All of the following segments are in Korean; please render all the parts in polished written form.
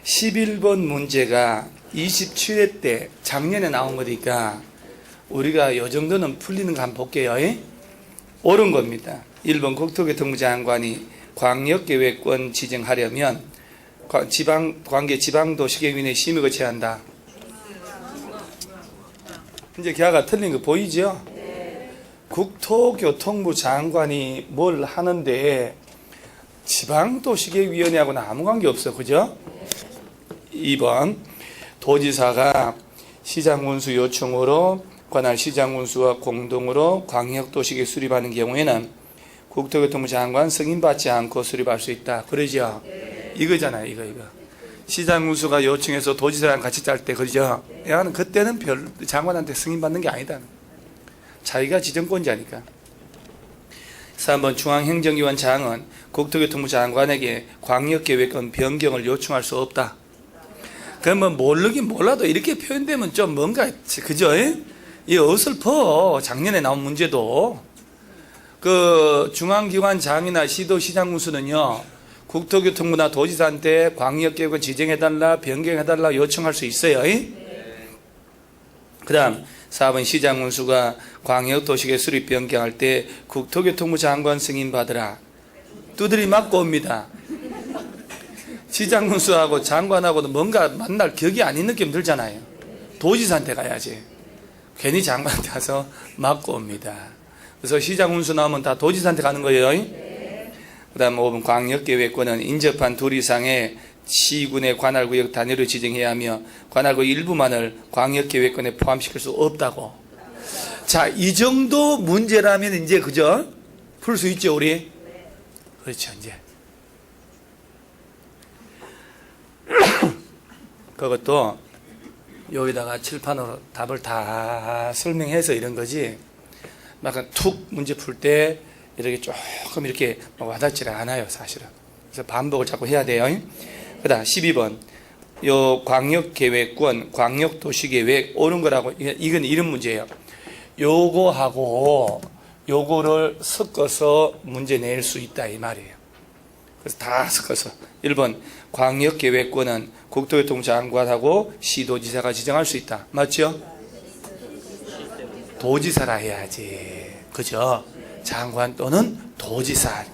11번 문제가 27회 때 작년에 나온 거니까 우리가 요 정도는 풀리는 거 한번 볼게요. 옳은 겁니다. 1번 국토교통부 장관이 광역계획권 지정하려면 관계 지방도시계획위원회 심의를 제한다. 이제 걔가 틀린 거 보이죠? 국토교통부 장관이 뭘 하는데 지방도시계획위원회하고는 아무 관계 없어. 그죠? 2번 도지사가 시장군수 요청으로 관할 시장군수와 공동으로 광역도시계획 수립하는 경우에는 국토교통부 장관 승인받지 않고 수립할 수 있다. 그러죠? 이거잖아요. 이거. 시장군수가 요청해서 도지사랑 같이 짤 때, 그죠? 야는 그때는 별 장관한테 승인받는 게 아니다. 자기가 지정권자니까. 3번 중앙행정기관장은 국토교통부 장관에게 광역계획권 변경을 요청할 수 없다. 그러면 모르긴 몰라도 이렇게 표현되면 좀 뭔가, 그죠? 이 어설퍼. 작년에 나온 문제도. 그 중앙기관장이나 시도시장군수는요, 국토교통부나 도지사한테 광역계획을 지정해달라, 변경해달라 요청할 수 있어요. 그 다음 4번 시장군수가 광역도시계획 수립 변경할 때 국토교통부 장관 승인 받으라. 두드리 맞고 옵니다. 시장군수하고 장관하고도 뭔가 만날 격이 아닌 느낌 들잖아요. 도지사한테 가야지. 괜히 장관한테 가서 맞고 옵니다. 그래서 시장군수 나오면 다 도지사한테 가는 거예요. 그 다음 5번 광역계획권은 인접한 둘 이상의 시군의 관할구역 단위로 지정해야 하며 관할구역 일부만을 광역계획권에 포함시킬 수 없다고. 자, 이 정도 문제라면 이제 그죠? 풀 수 있죠, 우리? 그렇죠, 이제. 그것도 여기다가 칠판으로 답을 다 설명해서 이런 거지. 막 툭 문제 풀 때 이렇게 조금 이렇게 와닿지 않아요, 사실은. 그래서 반복을 자꾸 해야 돼요. 그 다음 12번 요 광역계획권, 광역도시계획 옳은 거라고. 이건 이런 문제예요. 요거하고 요거를 섞어서 문제 낼 수 있다 이 말이에요. 그래서 다 섞어서 1번 광역계획권은 국토교통부 장관하고 시도지사가 지정할 수 있다. 맞죠? 도지사라 해야지. 그죠? 장관 또는 도지사.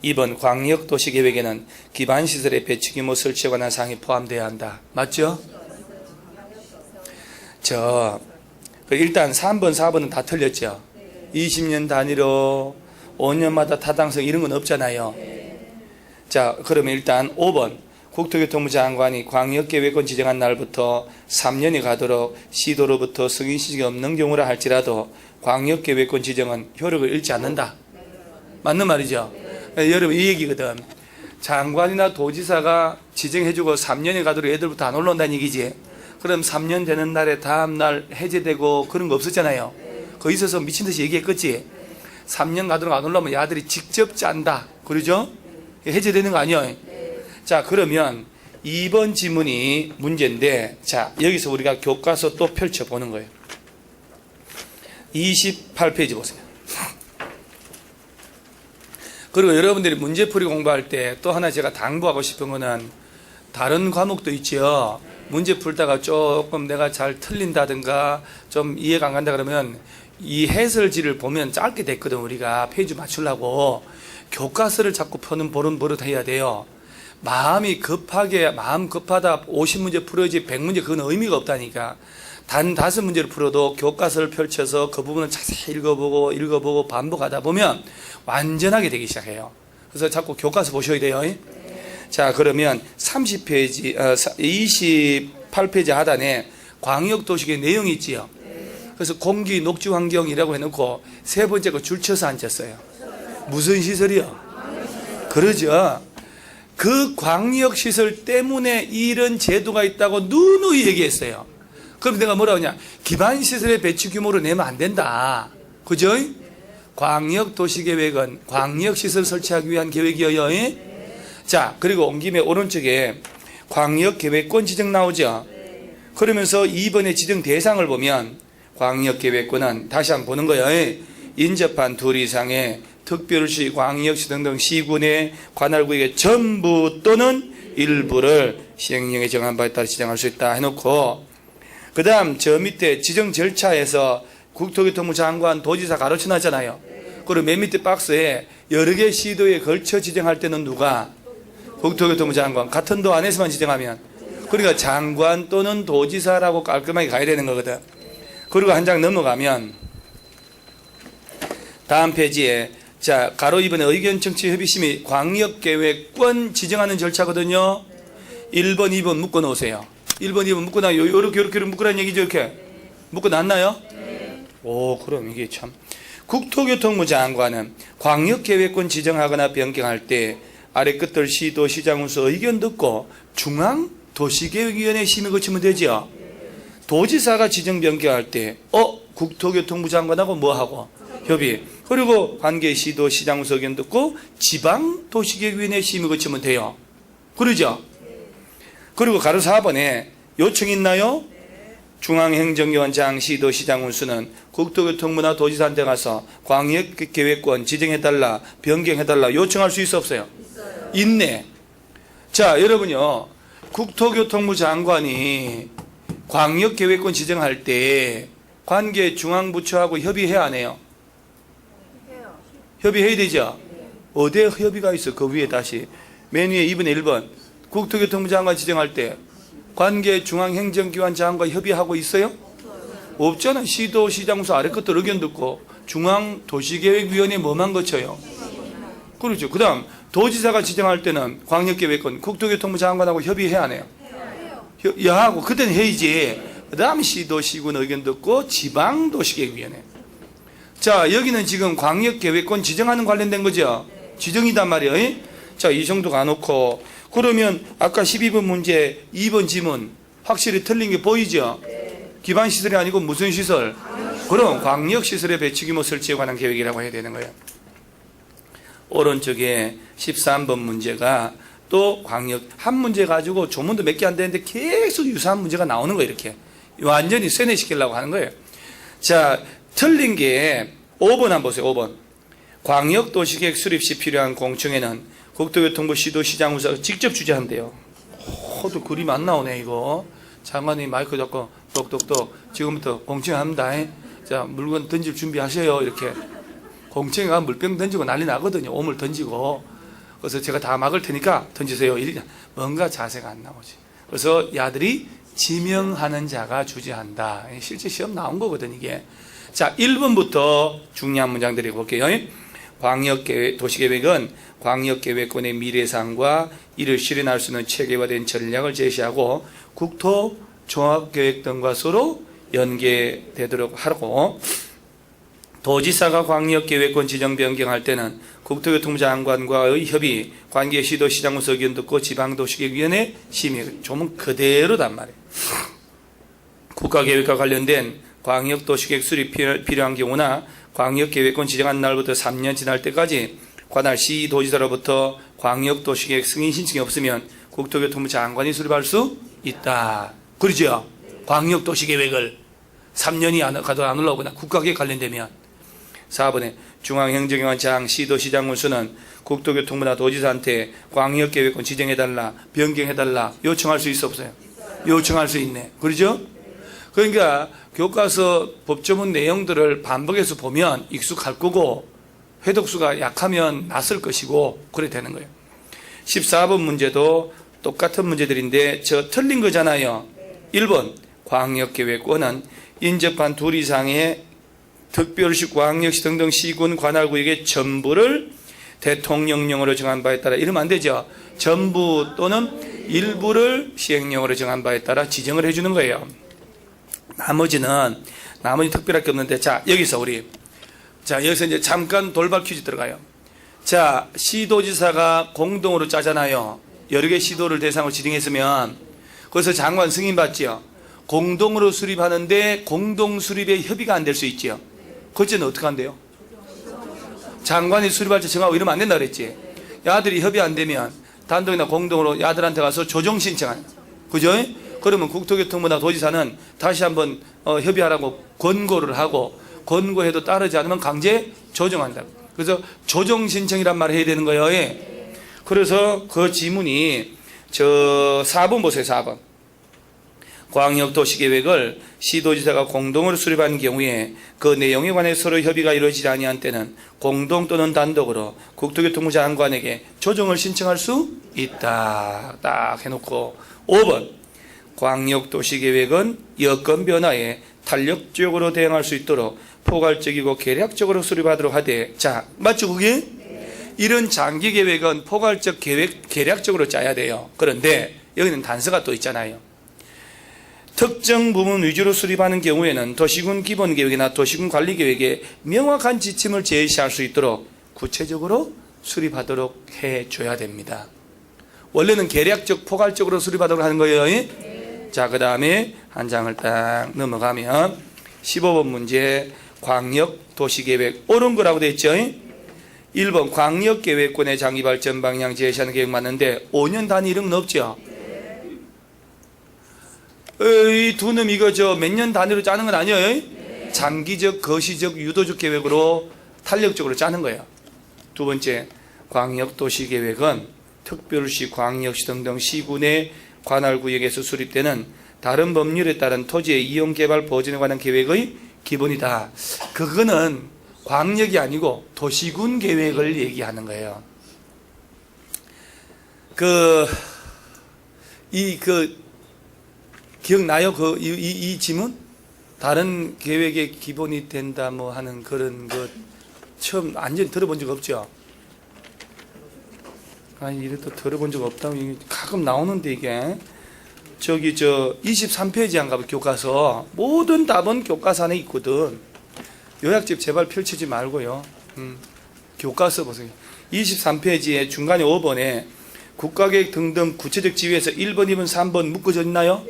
2번 광역도시계획에는 기반시설의 배치 규모 설치에 관한 사항이 포함되어야 한다. 맞죠? 일단 3번, 4번은 다 틀렸죠? 20년 단위로 5년마다 타당성 이런 건 없잖아요. 자, 그러면 일단 5번 국토교통부 장관이 광역계획권 지정한 날부터 3년이 가도록 시도로부터 승인시식이 없는 경우라 할지라도 광역계획권 지정은 효력을 잃지 않는다. 맞는 말이죠? 여러분 이 얘기거든. 장관이나 도지사가 지정해주고 3년이 가도록 애들부터 안 올라온다는 얘기지. 그럼 3년 되는 날에 다음날 해제되고 그런 거 없었잖아요. 거기 있어서 미친듯이 얘기했겠지. 3년 가도록 안 올라오면 야들이 직접 짠다. 그러죠? 해제되는 거 아니에요? 자, 그러면 2번 지문이 문제인데, 자, 여기서 우리가 교과서 또 펼쳐보는 거예요. 28페이지 보세요. 그리고 여러분들이 문제풀이 공부할 때 또 하나 제가 당부하고 싶은 거는 다른 과목도 있죠. 문제 풀다가 조금 내가 잘 틀린다든가 좀 이해가 안 간다 그러면 이 해설지를 보면 짧게 됐거든. 우리가 페이지 맞추려고 교과서를 자꾸 푸는 버릇 해야 돼요. 마음 급하다 50문제 풀어야지 100문제 그건 의미가 없다니까. 단 5문제를 풀어도 교과서를 펼쳐서 그 부분을 자세히 읽어보고 반복하다 보면 완전하게 되기 시작해요. 그래서 자꾸 교과서 보셔야 돼요. 자, 그러면 28페이지 하단에 광역도시계획 내용이 있지요. 그래서 공기 녹지 환경이라고 해놓고 세 번째 거 줄쳐서 앉았어요. 무슨 시설이요? 그러죠. 그 광역시설 때문에 이런 제도가 있다고 누누이 얘기했어요. 그럼 내가 뭐라고 하냐? 기반시설의 배치 규모로 내면 안 된다. 그죠? 광역도시계획은 광역시설 설치하기 위한 계획이어요. 자, 그리고 온 김에 오른쪽에 광역계획권 지정 나오죠. 그러면서 2번의 지정 대상을 보면 광역계획권은 다시 한번 보는 거예요. 인접한 둘 이상의 특별시, 광역시 등등 시군의 관할구역의 전부 또는 일부를 시행령에 정한 바에 따라 지정할 수 있다 해놓고, 그 다음 저 밑에 지정 절차에서 국토교통부 장관, 도지사 가로쳐놨잖아요. 그리고 맨 밑에 박스에 여러 개 시도에 걸쳐 지정할 때는 누가? 국토교통부 장관. 같은 도 안에서만 지정하면. 그러니까 장관 또는 도지사라고 깔끔하게 가야 되는 거거든. 그리고 한 장 넘어가면 다음 페이지에 자, 가로 2번에 의견 청취 협의심의 광역계획권 지정하는 절차거든요. 1번, 2번 묶어 놓으세요. 1번, 2번 묶어 놔요. 요렇게 묶으라는 얘기죠. 이렇게 묶어 놨나요? 오, 그럼 이게 참. 국토교통부 장관은 광역계획권 지정하거나 변경할 때 아래 끝들 시도, 시장군수 의견 듣고 중앙도시계획위원회 심의 거치면 되죠. 도지사가 지정 변경할 때 국토교통부 장관하고 뭐하고? 협의. 그리고 관계 시도, 시장군수 의견 듣고 지방도시계획위원회 심의 거치면 돼요. 그러죠? 그리고 가로 4번에 요청 있나요? 중앙행정기관장, 시도, 시장군수는 국토교통부나 도지사한테 가서 광역계획권 지정해달라, 변경해달라 요청할 수 있어 없어요? 있어요. 있네. 자, 여러분요, 국토교통부 장관이 광역계획권 지정할 때 관계 중앙부처하고 협의해야 안 해요? 해요. 협의해야 되죠? 네. 어디에 협의가 있어? 그 위에 다시 맨 위에 2번에 1번 국토교통부 장관 지정할 때 관계 중앙행정기관장과 협의하고 있어요? 없잖아. 시도, 시장군수 아래 것들 의견 듣고 중앙도시계획위원회 뭐만 거쳐요? 그렇죠. 그 다음 도지사가 지정할 때는 광역계획권 국토교통부 장관하고 협의해야 안 해요? 하고 그때는 해야지. 그 다음 시도, 시군 의견 듣고 지방도시계획위원회. 자, 여기는 지금 광역계획권 지정하는 관련된 거죠? 지정이단 말이에요. 자, 이 정도 가놓고 그러면 아까 12번 문제 2번 지문 확실히 틀린 게 보이죠? 기반시설이 아니고 무슨 시설? 그럼 광역시설의 배치규모 설치에 관한 계획이라고 해야 되는 거예요. 오른쪽에 13번 문제가 또 광역 한 문제 가지고 조문도 몇 개 안 되는데 계속 유사한 문제가 나오는 거예요. 이렇게 완전히 세뇌시키려고 하는 거예요. 자, 틀린 게 5번 한번 보세요. 5번 광역도시계획 수립 시 필요한 공청회는 국토교통부 시도시장군수가 직접 주재한대요. 또 그림 안 나오네 이거. 장관님 마이크 잡고 똑똑똑 지금부터 공청회합니다. 자, 물건 던질 준비하세요. 이렇게 공청회가 물병 던지고 난리 나거든요. 오물 던지고. 그래서 제가 다 막을 테니까 던지세요. 뭔가 자세가 안 나오지. 그래서 야들이 지명하는 자가 주재한다. 실제 시험 나온 거거든 이게. 자, 1번부터 중요한 문장들이 볼게요. 광역계획, 도시계획은 광역계획권의 미래상과 이를 실현할 수 있는 체계화된 전략을 제시하고 국토 종합계획 등과 서로 연계되도록 하고, 도지사가 광역계획권 지정 변경할 때는 국토교통부 장관과의 협의, 관계 시도, 시장군수 의견 듣고 지방도시계획위원회 심의. 조문 그대로단 말이에요. 국가계획과 관련된 광역도시계획 수립 필요한 경우나 광역계획권 지정한 날부터 3년 지날 때까지 관할 시도지사로부터 광역도시계획 승인 신청이 없으면 국토교통부 장관이 수립할 수 있다. 그러죠? 광역도시계획을 3년이 가도 안 올라오거나 국가계획 관련되면. 4번에 중앙행정기관장, 시도시장군수는 국토교통부나 도지사한테 광역계획권 지정해달라, 변경해달라 요청할 수 있어 없어요? 요청할 수 있네. 그러죠? 그러니까 교과서 법조문 내용들을 반복해서 보면 익숙할 거고 회독수가 약하면 낯설 것이고 그래 되는 거예요. 14번 문제도 똑같은 문제들인데 저 틀린 거잖아요. 1번 광역계획권은 인접한 둘 이상의 특별시, 광역시 등등 시군 관할구역의 전부를 대통령령으로 정한 바에 따라 이러면 안 되죠. 전부 또는 일부를 시행령으로 정한 바에 따라 지정을 해주는 거예요. 나머지 특별할 게 없는데, 자, 여기서 여기서 이제 잠깐 돌발 퀴즈 들어가요. 자, 시도지사가 공동으로 짜잖아요. 여러 개 시도를 대상으로 지정했으면, 거기서 장관 승인받지요. 공동으로 수립하는데, 공동 수립에 협의가 안 될 수 있지요. 그때는 어떻게 한대요? 장관이 수립할 때 정하고 이러면 안 된다 그랬지. 야들이 협의 안 되면, 단독이나 공동으로 야들한테 가서 조정 신청하는. 그죠? 그러면 국토교통부나 도지사는 다시 한번 협의하라고 권고를 하고, 권고해도 따르지 않으면 강제 조정한다. 그래서 조정 신청이란 말을 해야 되는 거예요. 그래서 그 지문이 저 4번 보세요. 4번. 광역도시계획을 시도지사가 공동으로 수립하는 경우에 그 내용에 관해 서로 협의가 이루어지지 아니한 때는 공동 또는 단독으로 국토교통부 장관에게 조정을 신청할 수 있다. 딱 해놓고 5번. 광역도시계획은 여건 변화에 탄력적으로 대응할 수 있도록 포괄적이고 계략적으로 수립하도록 하되, 자, 맞죠 그게? 이런 장기 계획은 포괄적 계략적으로 짜야 돼요. 그런데 여기는 단서가 또 있잖아요. 특정 부분 위주로 수립하는 경우에는 도시군 기본계획이나 도시군 관리계획에 명확한 지침을 제시할 수 있도록 구체적으로 수립하도록 해줘야 됩니다. 원래는 계략적 포괄적으로 수립하도록 하는 거예요. 자, 그 다음에 한 장을 딱 넘어가면 15번 문제 광역도시계획 옳은 거라고 돼 있죠. 1번 광역계획권의 장기발전 방향 제시하는 계획 맞는데 5년 단위 이런 건 없죠. 이 두 놈 이거 저 몇 년 단위로 짜는 건 아니에요. 장기적, 거시적, 유도적 계획으로 탄력적으로 짜는 거예요. 두 번째, 광역도시계획은 특별시, 광역시 등등 시군의 관할구역에서 수립되는 다른 법률에 따른 토지의 이용개발 보전에 관한 계획의 기본이다. 그거는 광역이 아니고 도시군 계획을 얘기하는 거예요. 기억나요? 이 지문? 다른 계획의 기본이 된다 뭐 하는 그런 것 처음 완전히 들어본 적 없죠? 아니 이래도 들어본 적 없다고 가끔 나오는데 이게 저기 23페이지 안 가면 교과서 모든 답은 교과서 안에 있거든. 요약집 제발 펼치지 말고요. 교과서 보세요. 23페이지에 중간에 5번에 국가계획 등등 구체적 지위에서 1번, 2번, 3번 묶어져 있나요?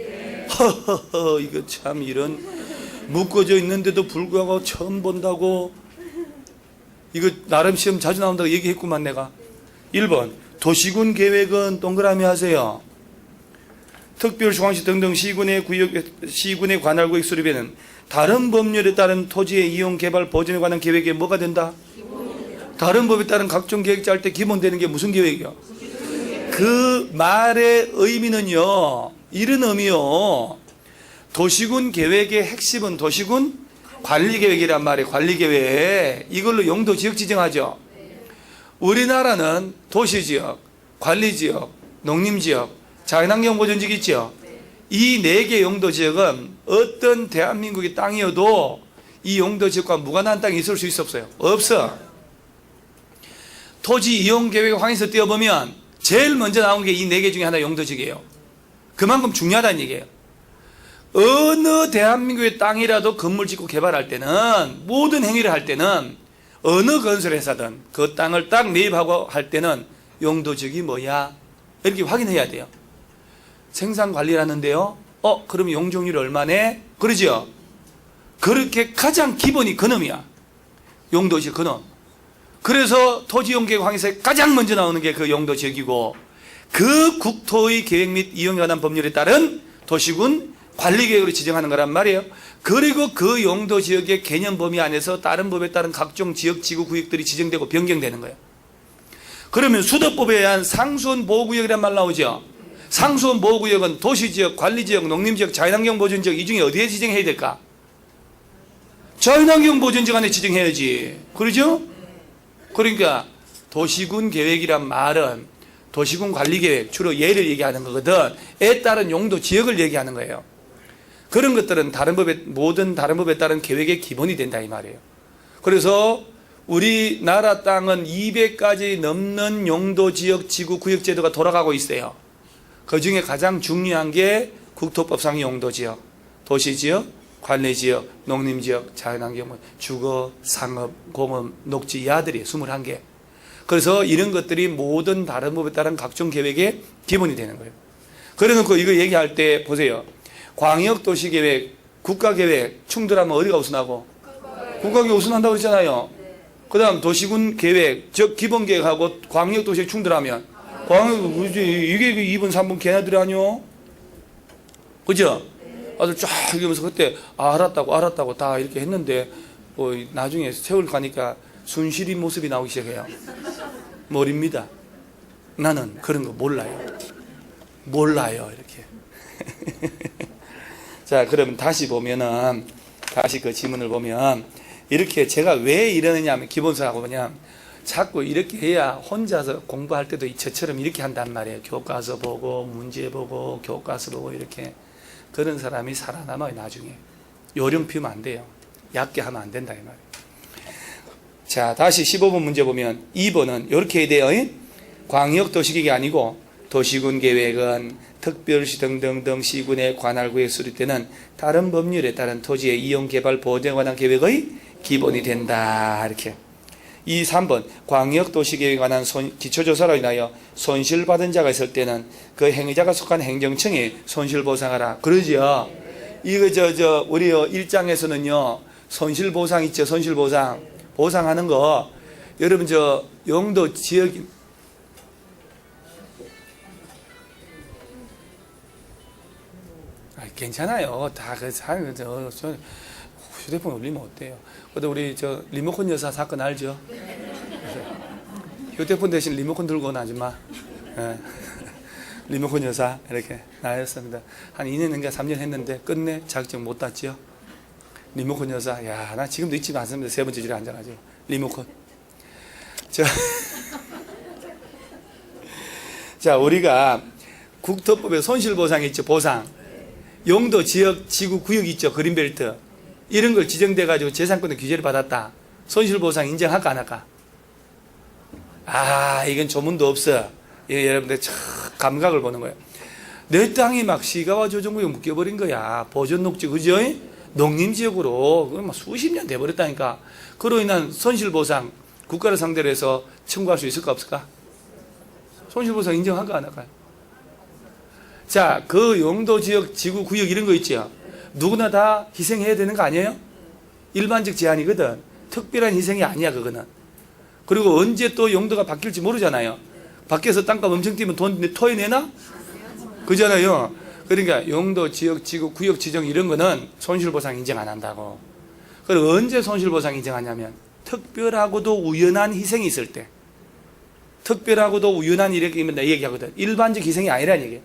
허허허 이거 참 이런 묶어져 있는데도 불구하고 처음 본다고 이거 나름 시험 자주 나온다고 얘기했구만 내가. 1번 도시군 계획은 동그라미 하세요. 특별중앙시 등등 시군의 관할구역 수립에는 다른 법률에 따른 토지의 이용 개발 보전에 관한 계획에 뭐가 된다? 다른 법에 따른 각종 계획 짤 때 기본되는 게 무슨 계획이요? 그 말의 의미는요 이런 의미요. 도시군 계획의 핵심은 도시군 관리계획이란 말이에요. 관리계획 이걸로 용도 지역 지정하죠. 우리나라는 도시지역, 관리지역, 농림지역, 자연환경보전지역 있죠. 이 4개 용도지역은 어떤 대한민국의 땅이어도 이 용도지역과 무관한 땅이 있을 수 있어 없어요? 없어. 토지 이용계획 황에서 띄워보면 제일 먼저 나온 게 이 4개 중에 하나 용도지역이에요. 그만큼 중요하다는 얘기예요. 어느 대한민국의 땅이라도 건물 짓고 개발할 때는 모든 행위를 할 때는 어느 건설회사든 그 땅을 딱 매입하고 할 때는 용도지역이 뭐야? 이렇게 확인해야 돼요. 생산관리를 하는데요. 그럼 용적률이 얼마네? 그러죠? 그렇게 가장 기본이 그놈이야. 용도지역 그놈. 그래서 토지용계획 황에서 가장 먼저 나오는 게 그 용도지역이고 그 국토의 계획 및 이용에 관한 법률에 따른 도시군 관리계획으로 지정하는 거란 말이에요. 그리고 그 용도지역의 개념 범위 안에서 다른 법에 따른 각종 지역, 지구, 구역들이 지정되고 변경되는 거예요. 그러면 수도법에 의한 상수원 보호구역이란 말 나오죠. 상수원 보호구역은 도시지역, 관리지역, 농림지역, 자연환경보전지역 이 중에 어디에 지정해야 될까? 자연환경보전지역 안에 지정해야지. 그러죠? 그러니까 도시군 계획이란 말은 도시군 관리계획, 주로 얘를 얘기하는 거거든. 에 따른 용도 지역을 얘기하는 거예요. 그런 것들은 모든 다른 법에 따른 계획의 기본이 된다 이 말이에요. 그래서 우리나라 땅은 200가지 넘는 용도 지역, 지구, 구역 제도가 돌아가고 있어요. 그 중에 가장 중요한 게 국토법상의 용도 지역, 도시 지역, 관리 지역, 농림 지역, 자연환경, 주거, 상업, 공업, 녹지 이 아들이 21개. 그래서 이런 것들이 모든 다른 법에 따른 각종 계획의 기본이 되는 거예요. 그래 놓고 이거 얘기할 때 보세요. 광역도시계획, 국가계획 충돌하면 어디가 우선하고? 국가계획 우선한다고 그랬잖아요. 그 다음 도시군 계획, 즉 기본계획하고 광역도시계획 충돌하면 이게 2번, 3번 걔네들이 아니요? 그죠? 아들 쫙 이러면서 그때 알았다고 다 이렇게 했는데 나중에 세월 가니까 순실이 모습이 나오기 시작해요. 모릅니다. 나는 그런 거 몰라요. 몰라요. 이렇게. 자, 그러면 다시 보면은, 다시 그 지문을 보면, 이렇게 제가 왜 이러느냐 하면, 기본서라고 뭐냐, 자꾸 이렇게 해야 혼자서 공부할 때도 저처럼 이렇게 한단 말이에요. 교과서 보고, 문제 보고, 교과서 보고, 이렇게. 그런 사람이 살아남아요, 나중에. 요령 피우면 안 돼요. 얕게 하면 안 된다, 이 말이에요. 자, 다시 15번 문제 보면, 2번은 이렇게 해야 돼요. 광역도시계획이 아니고, 도시군 계획은 특별시 등등등 시군의 관할 구역 수립 때는 다른 법률에 따른 토지의 이용 개발 보존에 관한 계획의 기본이 된다. 이렇게. 3번 광역도시계획에 관한 기초조사로 인하여 손실받은 자가 있을 때는 그 행위자가 속한 행정청에 손실보상하라. 그러죠. 이거 우리 1장에서는요 손실보상 있죠. 손실보상 보상하는 거 여러분 용도 지역 괜찮아요. 다 휴대폰 올리면 어때요? 근데 우리 리모컨 여사 사건 알죠? 휴대폰 대신 리모컨 들고 온 아줌마. 네. 리모컨 여사 이렇게 나였습니다. 한 2년인가 3년 했는데 끝내 자격증 못 땄죠. 리모컨 여사. 야, 나 지금도 잊지 않습니다. 세 번째 줄에 앉아가지고 리모컨. 자, 우리가 국토법에 손실보상이 있죠. 보상. 용도, 지역, 지구, 구역 있죠. 그린벨트. 이런 걸 지정돼가지고 재산권의 규제를 받았다. 손실보상 인정할까 안 할까? 이건 조문도 없어. 이거 여러분들 참 감각을 보는 거예요. 내 땅이 막 시가와 조정구역 묶여버린 거야. 보존녹지, 그죠? 농림지역으로 막 수십 년 돼버렸다니까. 그로 인한 손실보상 국가를 상대로 해서 청구할 수 있을까 없을까? 손실보상 인정할까 안 할까요? 자, 그 용도, 지역, 지구, 구역 이런 거 있죠. 누구나 다 희생해야 되는 거 아니에요? 일반적 제한이거든. 특별한 희생이 아니야, 그거는. 그리고 언제 또 용도가 바뀔지 모르잖아요. 밖에서 땅값 엄청 뛰면 돈 토해내나? 그잖아요. 그러니까 용도, 지역, 지구, 구역 지정 이런 거는 손실보상 인정 안 한다고. 그리고 언제 손실보상 인정하냐면 특별하고도 우연한 희생이 있을 때. 특별하고도 우연한 이렇게 얘기하거든. 일반적 희생이 아니라는 얘기예요.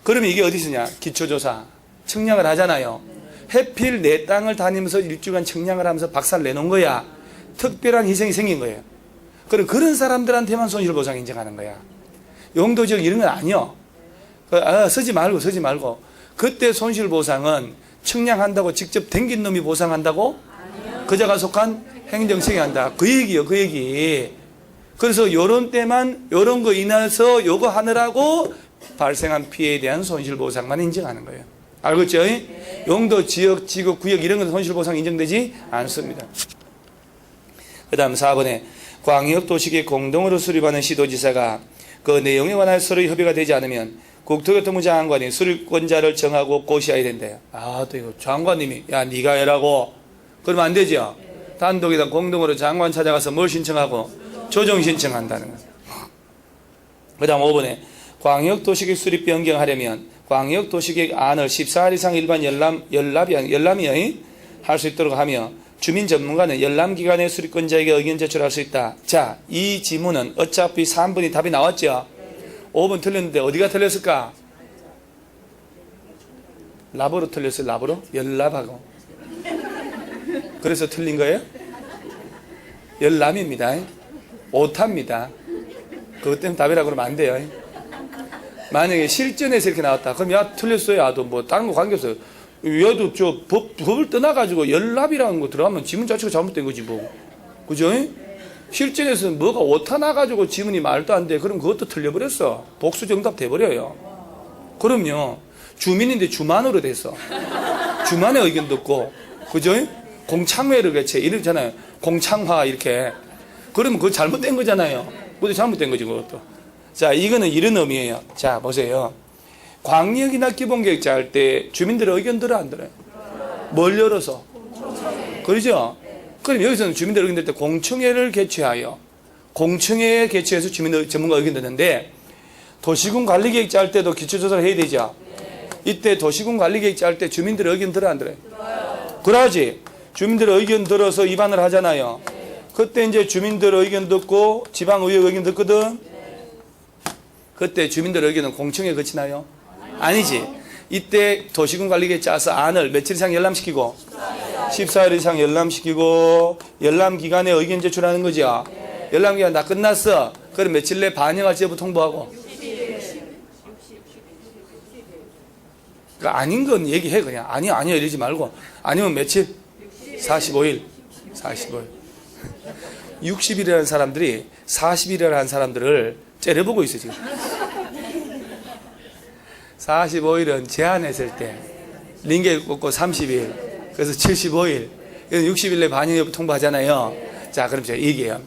그러면 이게 어디 있으냐? 기초조사. 청량을 하잖아요. 해필 내 땅을 다니면서 일주일간 청량을 하면서 박살 내놓은 거야. 특별한 희생이 생긴 거예요. 그런 사람들한테만 손실보상 인정하는 거야. 용도지역 이런 건 아니요. 쓰지 말고. 그때 손실보상은 청량한다고 직접 댕긴 놈이 보상한다고? 아니요. 그자가 속한 행정청이 한다. 그 얘기요, 그 얘기. 그래서 요런 때만 요런 거 인해서 요거 하느라고 발생한 피해에 대한 손실보상만 인정하는 거예요. 알겠죠? 네. 용도, 지역, 지구, 구역 이런 건 손실보상 인정되지 않습니다. 그 다음 4번에 광역도시계획 공동으로 수립하는 시도지사가 그 내용에 관한 서로 협의가 되지 않으면 국토교통부 장관이 수립권자를 정하고 고시해야 된대요. 또 이거 장관님이 야 네가 해라고 그러면 안 되죠. 단독이다 공동으로 장관 찾아가서 뭘 신청하고 조정 신청한다는 거죠. 그 다음 5번에 광역도시계획 수립 변경하려면 광역도시계획 안을 14일 이상 일반 열람이 할 수 있도록 하며 주민 전문가는 열람기관의 수립권자에게 의견 제출할 수 있다. 자, 이 지문은 어차피 3번이 답이 나왔죠. 5번 틀렸는데 어디가 틀렸을까? 랍으로 틀렸어요. 랍으로? 열랍하고. 그래서 틀린 거예요? 열람입니다. 오타입니다. 그것 때문에 답이라고 그러면 안 돼요. 만약에 실전에서 이렇게 나왔다. 그럼 야 틀렸어요. 야도 뭐 다른 거 관계없어요. 얘도 법을 떠나가지고 열납이라는 거 들어가면 지문 자체가 잘못된 거지 뭐. 그죠? 실전에서 뭐가 오타 나가지고 지문이 말도 안 돼. 그럼 그것도 틀려버렸어. 복수 정답 돼버려요. 그럼요. 주민인데 주만으로 돼서. 주만의 의견 듣고. 그죠? 공창회를 개최. 이러잖아요. 공창화 이렇게. 그러면 그거 잘못된 거잖아요. 그것도 잘못된 거지 그것도. 자, 이거는 이런 의미예요. 자, 보세요. 광역이나 기본계획자 할 때 주민들의 의견 들어 안 들어요? 뭘 열어서? 그러죠? 그럼 여기서는 주민들 의견 들 때 공청회를 개최하여 공청회에 개최해서 주민 전문가 의견 듣는데 도시군 관리계획자 할 때도 기초조사를 해야 되죠? 이때 도시군 관리계획자 할 때 주민들의 의견 들어 안 들어요? 그러지. 주민들의 의견 들어서 입안을 하잖아요. 그때 이제 주민들의 의견 듣고 지방의회 의견 듣거든. 그때 주민들 의견은 공청회 거치나요? 아니지. 이때 도시군 관리계획 짜서 안을 며칠 이상 열람시키고 14일 이상 열람시키고 열람기간에 의견 제출하는 거죠. 열람기간 다 끝났어. 그럼 며칠 내 반영할지 여부 통보하고. 그러니까 아닌 건 얘기해. 그냥 아니야 이러지 말고. 아니면 며칠? 45일 60일이라는 사람들이 40일이라는 사람들을 째려보고 있어 지금. 45일은 제한했을 때 링게 꽂고 30일, 그래서 75일, 60일 내 반영 여부 통보하잖아요. 자, 그럼 제가 얘기해요.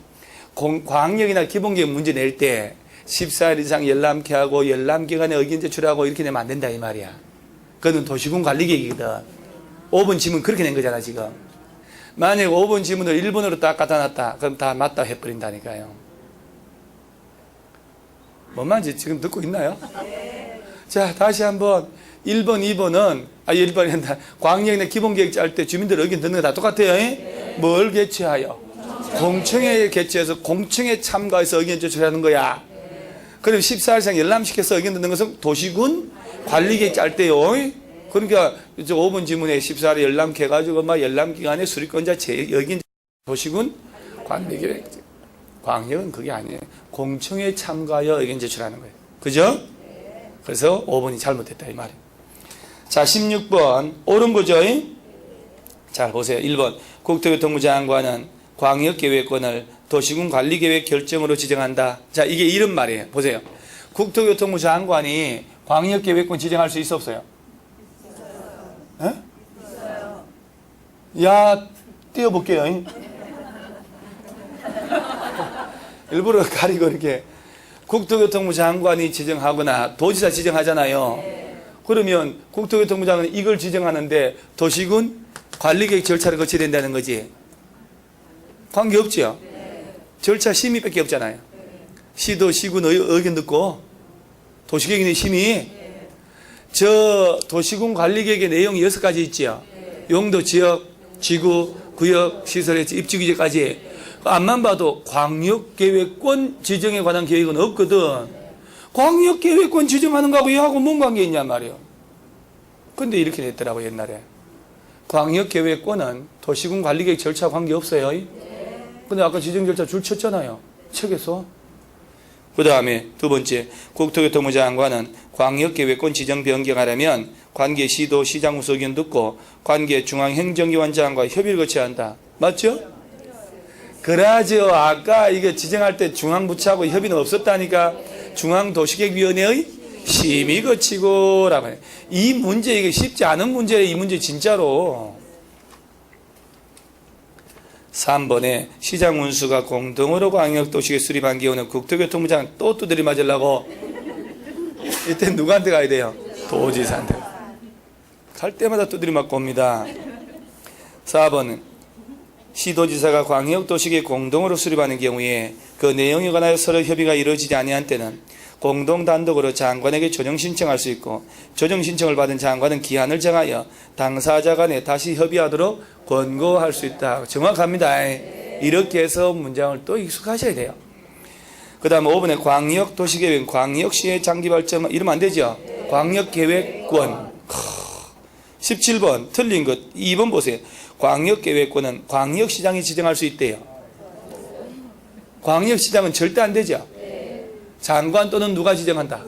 광역이나 기본계획 문제 낼 때 14일 이상 열람케 하고 열람기간에 의견 제출하고 이렇게 내면 안 된다 이 말이야. 그건 도시군 관리계획이거든. 5번 지문 그렇게 낸 거잖아 지금. 만약 5번 지문을 1번으로 딱 갖다 놨다 그럼 다 맞다 해버린다니까요. 뭔 말인지 지금 듣고 있나요? 자, 다시 한번 1번, 2번은 1번이 한다. 광역이나 기본계획 짤 때 주민들 의견 듣는 거 다 똑같아요. 뭘 개최하여? 공청회에 개최해서 공청회 참가해서 의견 제출하는 거야. 그럼 14일 이상 열람시켜서 의견 듣는 것은 도시군 관리계획 짤 때요. 그러니까 5번 지문에 14일에 열람해가지고 막 열람기간에 수리권자 의견 도시군 관리계획. 광역은 그게 아니에요. 공청회 참가하여 의견 제출하는 거예요. 그죠? 그래서 5번이 잘못됐다 이 말이에요. 자, 16번 옳은 거죠? 잘 보세요. 1번 국토교통부 장관은 광역계획권을 도시군 관리계획 결정으로 지정한다. 자, 이게 이런 말이에요. 보세요. 국토교통부 장관이 광역계획권 지정할 수 있어 없어요? 있어요. 야, 띄워볼게요. 일부러 가리고 이렇게. 국토교통부 장관이 지정하거나 도지사 지정하잖아요. 그러면 국토교통부 장관은 이걸 지정하는데 도시군 관리계획 절차를 거쳐야 된다는 거지. 관계없죠. 절차 심의밖에 없잖아요. 시도 시군 의견 듣고 도시계획의 심의. 저 도시군 관리계획의 내용이 6가지 있죠. 용도, 지역, 지구, 구역, 시설의 입지규제까지. 앞만 봐도 광역계획권 지정에 관한 계획은 없거든. 광역계획권 지정하는 거하고 얘하고 뭔 관계 있냔 말이에요. 근데 이렇게 됐더라고 옛날에. 광역계획권은 도시군 관리계획 절차 관계없어요. 근데 아까 지정 절차 줄 쳤잖아요. 책에서. 그 다음에 두 번째, 국토교통부 장관은 광역계획권 지정 변경하려면 관계 시도 시장군수 의견 듣고 관계 중앙행정기관장과 협의를 거쳐야 한다. 맞죠? 그러죠. 아까 이게 지정할 때 중앙부처하고 협의는 없었다니까. 중앙도시계획위원회의 심의 거치고 라고 해요. 이 문제 이게 쉽지 않은 문제예요. 이 문제 진짜로. 3번에 시장운수가 공동으로 광역도시계획 수립한 경우는 국토교통부 장관 또 두드리 맞으려고. 이때 누구한테 가야 돼요? 도지사한테. 갈 때마다 두드리 맞고 옵니다. 4번은 시도지사가 광역도시계획 공동으로 수립하는 경우에 그 내용에 관하여 서로 협의가 이루어지지 아니한 때는 공동단독으로 장관에게 조정 신청할 수 있고 조정 신청을 받은 장관은 기한을 정하여 당사자 간에 다시 협의하도록 권고할 수 있다. 정확합니다. 이렇게 해서 문장을 또 익숙하셔야 돼요. 그 다음 5번에 광역도시계획, 광역시의 장기발전 이러면 안 되죠. 광역계획권. 17번 틀린 것 2번 보세요. 광역계획권은 광역시장이 지정할 수 있대요. 광역시장은 절대 안 되죠. 장관 또는 누가 지정한다?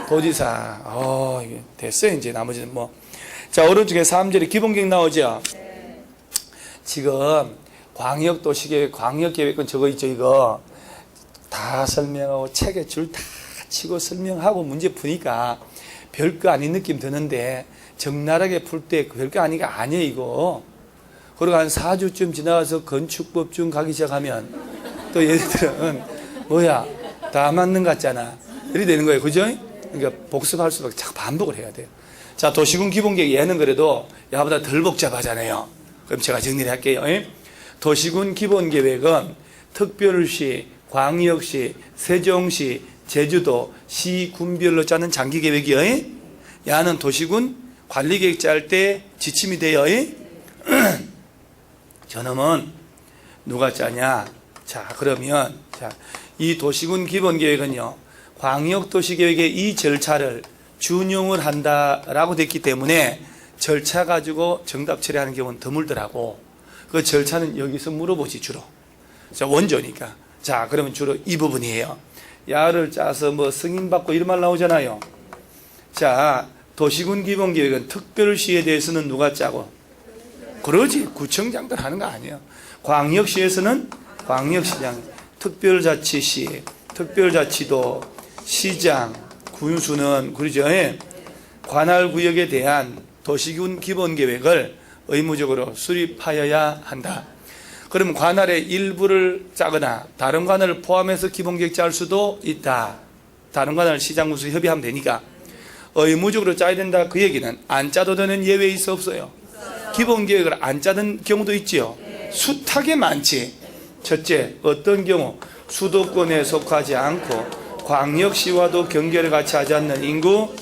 도지사. 이게 됐어요. 이제 나머지는 뭐. 자, 오른쪽에 3절에 기본계획 나오죠. 지금 광역도시계획, 광역계획권 저거 있죠. 이거 다 설명하고 책에 줄 다 치고 설명하고 문제 푸니까 별거 아닌 느낌 드는데 적나라하게 풀 때 별거 아니가 아니에요. 이거. 그리고 한 4주쯤 지나가서 건축법중 가기 시작하면 또 얘네들은 뭐야 다 맞는 것 같잖아. 이렇게 되는 거예요. 그죠? 그러니까 복습할 수밖에 자꾸 반복을 해야 돼요. 자, 도시군 기본계획 얘는 그래도 야보다 덜 복잡하잖아요. 그럼 제가 정리를 할게요. 도시군 기본계획은 특별시, 광역시, 세종시, 제주도, 시, 군별로 짜는 장기계획이에요. 야는 도시군 관리계획 짤 때 지침이 돼요. 저놈은 누가 짜냐? 자, 그러면 이 도시군 기본계획은요 광역도시계획의 이 절차를 준용을 한다라고 됐기 때문에 절차 가지고 정답 처리하는 경우는 드물더라고. 그 절차는 여기서 물어보지 주로. 자, 원조니까. 자, 그러면 주로 이 부분이에요. 야를 짜서 뭐 승인받고 이런 말 나오잖아요. 자, 도시군 기본계획은 특별시에 대해서는 누가 짜고? 그러지. 구청장들 하는 거 아니에요. 광역시에서는 광역시장, 특별자치시, 특별자치도, 시장, 군수는 그러죠. 관할구역에 대한 도시군 기본계획을 의무적으로 수립하여야 한다. 그러면 관할의 일부를 짜거나 다른 관할을 포함해서 기본계획 짤 수도 있다. 다른 관할 시장 군수 협의하면 되니까 의무적으로 짜야 된다. 그 얘기는 안 짜도 되는 예외 있어 없어요? 기본계획을 안 짜는 경우도 있지요. 숱하게 많지. 첫째, 어떤 경우 수도권에 속하지 않고 광역시와도 경계를 같이 하지 않는 인구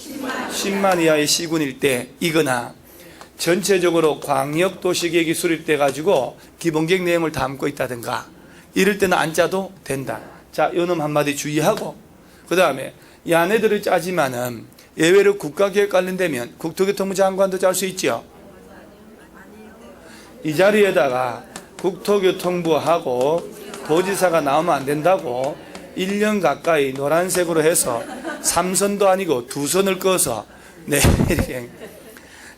10만 이하의 시군일 때 이거나 전체적으로 광역도시계획이 수립돼 가지고 기본계획 내용을 담고 있다든가 이럴 때는 안 짜도 된다. 자, 요놈 한마디 주의하고 그 다음에 이 안에들을 짜지만은 예외로 국가계획 관련되면 국토교통부 장관도 짤 수 있죠. 이 자리에다가 국토교통부하고 도지사가 나오면 안 된다고 1년 가까이 노란색으로 해서 3선도 아니고 2선을 꺼서 네, 이렇게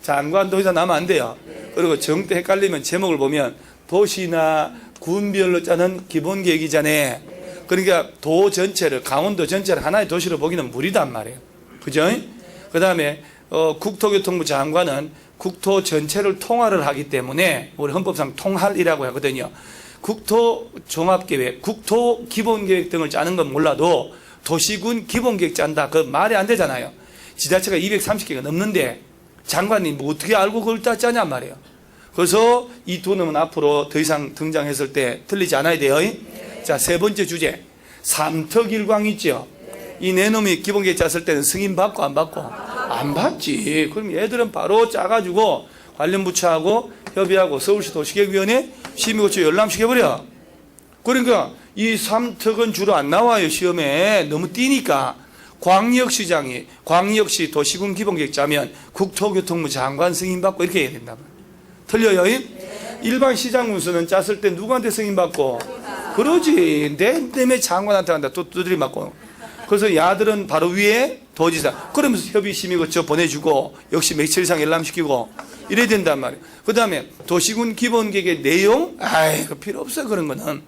장관 도지사 나오면 안 돼요. 그리고 정때 헷갈리면 제목을 보면 도시나 군별로 짜는 기본계획이잖아요. 그러니까 도 전체를 강원도 전체를 하나의 도시로 보기는 무리단 말이에요. 그죠? 그 다음에 국토교통부 장관은 국토 전체를 통할을 하기 때문에 우리 헌법상 통할이라고 하거든요. 국토종합계획, 국토기본계획 등을 짜는 건 몰라도 도시군 기본계획 짠다. 그 말이 안 되잖아요. 지자체가 230개가 넘는데 장관님 뭐 어떻게 알고 그걸 다 짜냔 말이에요. 그래서 이 두 놈은 앞으로 더 이상 등장했을 때 틀리지 않아야 돼요. 자, 세 번째 주제. 삼특일광 있죠. 이 네 놈이 기본계획 짰을 때는 승인 받고 안 받고? 안 받지. 그럼 얘들은 바로 짜가지고 관련 부처하고 협의하고 서울시 도시계획위원회 심의고쳐 열람시켜버려. 그러니까 이 삼특은 주로 안 나와요. 시험에. 너무 띄니까. 광역시장이 광역시 도시군 기본계획 짜면 국토교통부 장관 승인받고 이렇게 해야 된다. 틀려요? 일반 시장군수는 짰을 때 누구한테 승인받고? 그러지. 내 때문에 장관한테 간다. 또 두드리 맞고. 그래서 야들은 바로 위에 도지사. 그러면서 협의심의고쳐 보내주고 역시 며칠 이상 열람시키고 이래야 된단 말이에요. 그 다음에 도시군 기본계획의 내용? 아이, 그 필요 없어요. 그런 거는.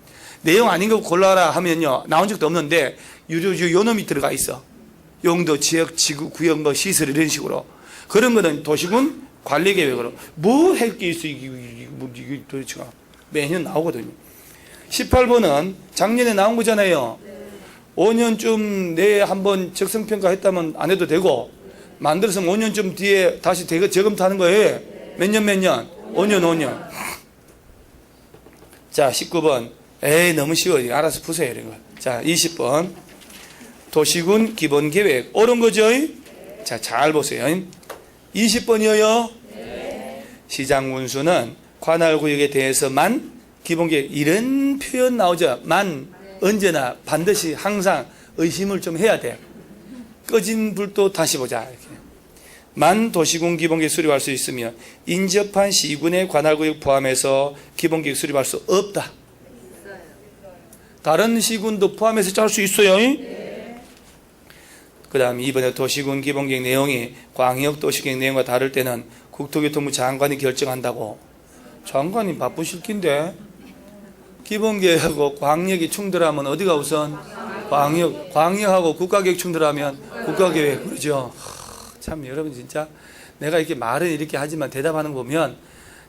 내용 아닌 거 골라라 하면요. 나온 적도 없는데 요 놈이 들어가 있어. 용도, 지역, 지구, 구역, 뭐 시설 이런 식으로. 그런 거는 도시군 관리계획으로. 뭐 할 게 있어. 이게 도대체가. 매년 나오거든요. 18번은 작년에 나온 거잖아요. 5년쯤 내에 한번 적성평가 했다면 안 해도 되고, 만들어서 5년쯤 뒤에 다시 재검토하는 거예요. 몇 년? 5년. 자, 19번. 에이, 너무 쉬워요. 알아서 푸세요. 이런 거. 자, 20번. 도시군 기본계획. 옳은 거죠? 자, 잘 보세요. 20번이에요. 시장군수는 관할구역에 대해서만 기본계획. 이런 표현 나오죠. 만. 언제나 반드시 항상 의심을 좀 해야 돼요. 꺼진 불도 다시 보자. 이렇게. 만 도시군 기본계획 수립할 수 있으며 인접한 시군의 관할구역 포함해서 기본계획 수립할 수 없다. 다른 시군도 포함해서 짤 수 있어요. 그 다음 이번에 도시군 기본계획 내용이 광역도시계획 내용과 다를 때는 국토교통부 장관이 결정한다고. 장관이 바쁘실 긴데 기본계획하고 광역이 충돌하면 어디가 우선? 광역하고 국가계획 충돌하면 국가계획. 그러죠. 참 여러분 진짜 내가 이렇게 말은 이렇게 하지만 대답하는 거 보면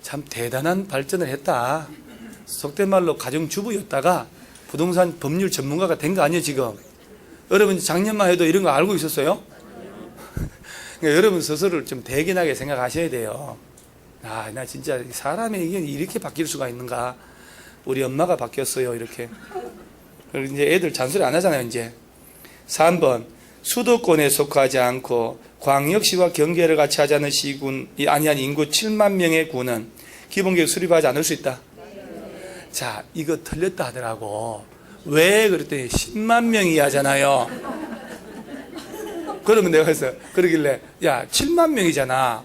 참 대단한 발전을 했다. 속된 말로 가정주부였다가 부동산 법률 전문가가 된 거 아니에요 지금. 여러분 작년만 해도 이런 거 알고 있었어요? 그러니까 여러분 스스로를 좀 대견하게 생각하셔야 돼요. 아, 나 진짜 사람이 이게 이렇게 바뀔 수가 있는가. 우리 엄마가 바뀌었어요 이렇게. 그리고 이제 애들 잔소리 안 하잖아요 이제. 3번 수도권에 속하지 않고 광역시와 경계를 같이 하지 않는 시군이 아니한 인구 7만 명의 군은 기본계획 수립하지 않을 수 있다. 자, 이거 틀렸다 하더라고. 왜 그랬더니 10만 명이 하잖아요. 그러면 내가 해서 그러길래 야 7만 명이잖아.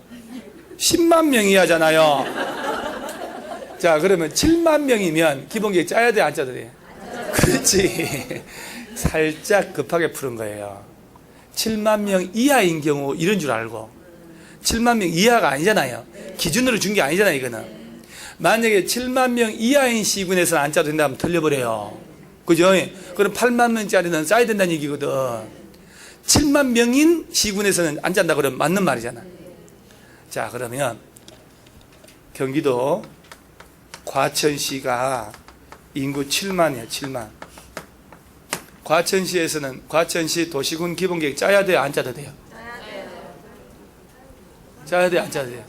10만 명이 하잖아요. 자, 그러면 7만 명이면 기본계획 짜야 돼, 안 짜도 돼? 그렇지. 살짝 급하게 푸는 거예요. 7만 명 이하인 경우 이런 줄 알고 7만 명 이하가 아니잖아요. 기준으로 준 게 아니잖아요, 이거는. 만약에 7만 명 이하인 시군에서는 안 짜도 된다면 틀려버려요. 그죠? 그럼 8만 명짜리는 짜야 된다는 얘기거든. 7만 명인 시군에서는 안 짠다 그러면 맞는 말이잖아. 자, 그러면 경기도 과천시가 인구 7만이에요. 7만. 과천시에서는 과천시 도시군 기본계획 짜야 돼요? 안 짜도 돼요? 짜야 돼요? 안 짜도 돼요?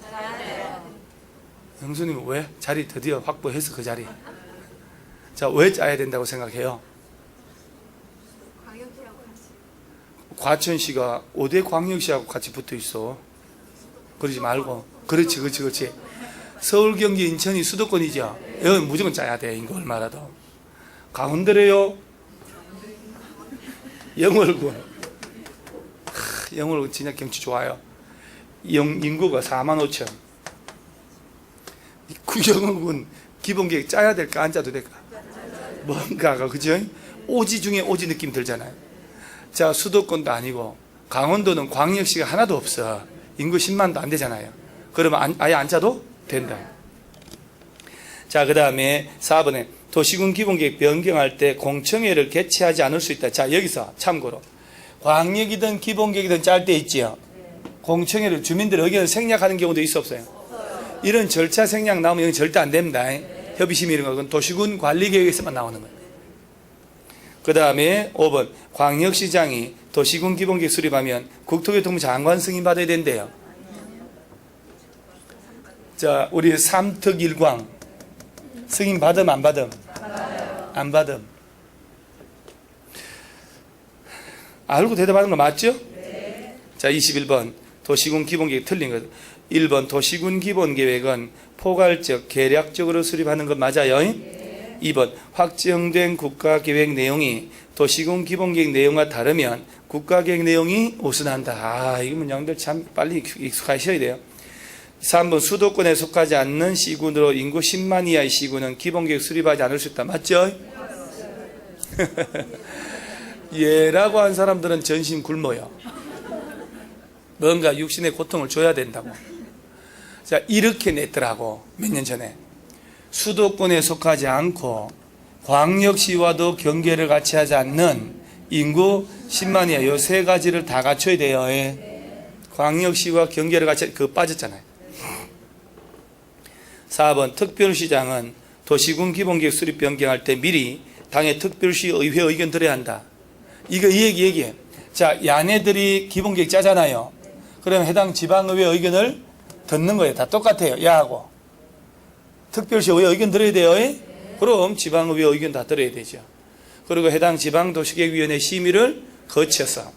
영수님 왜? 자리 드디어 확보해서 그 자리. 자, 왜 짜야 된다고 생각해요? 과천시가 5대 광역시하고 같이 붙어 있어. 그러지 말고. 그렇지. 서울, 경기, 인천이 수도권이죠. 여기 무조건 짜야 돼. 인구 얼마라도. 강원도래요. 영월군. 영월군 진짜 경치 좋아요. 인구가 4만 5천. 구영월군 기본계획 짜야 될까 안 짜도 될까? 뭔가가 그죠? 오지 중에 오지 느낌 들잖아요. 자, 수도권도 아니고 강원도는 광역시가 하나도 없어. 인구 10만도 안 되잖아요. 그러면 아예 안 짜도 된다. 자, 그 다음에 4번에 도시군 기본계획 변경할 때 공청회를 개최하지 않을 수 있다. 자, 여기서 참고로 광역이든 기본계획이든 짤 때 있지요. 공청회를 주민들의 의견을 생략하는 경우도 있어 없어요? 이런 절차 생략 나오면 이건 절대 안 됩니다. 협의심이 이런 건 도시군 관리계획에서만 나오는 거예요. 그 다음에 5번 광역시장이 도시군 기본계획 수립하면 국토교통부 장관 승인 받아야 된대요. 자, 우리 삼특일광 승인 받음 안 받음? 안 받음. 알고 대답하는 거 맞죠? 자, 21번 도시군 기본계획 틀린 것. 1번 도시군 기본계획은 포괄적, 계략적으로 수립하는 것 맞아요? 2번 확정된 국가계획 내용이 도시군 기본계획 내용과 다르면 국가계획 내용이 우선한다. 아, 이 문장들 참 빨리 익숙하셔야 돼요. 3번 수도권에 속하지 않는 시군으로 인구 10만 이하의 시군은 기본계획 수립하지 않을 수 있다. 맞죠? 예라고 한 사람들은 전신 굶어요. 뭔가 육신의 고통을 줘야 된다고. 자, 이렇게 냈더라고. 몇 년 전에. 수도권에 속하지 않고 광역시와도 경계를 같이 하지 않는 인구 10만 이하 요 세 가지를 다 갖춰야 돼요. 광역시와 경계를 같이 그거 빠졌잖아요. 4번 특별시장은 도시군 기본계획 수립 변경할 때 미리 당의 특별시 의회 의견 들어야 한다. 이거 이 얘기해. 자, 야네들이 기본계획 짜잖아요. 그럼 해당 지방의회 의견을 듣는 거예요. 다 똑같아요. 야하고. 특별시 의회 의견 들어야 돼요. 그럼 지방의회 의견 다 들어야 되죠. 그리고 해당 지방도시계획위원회 심의를 거쳐서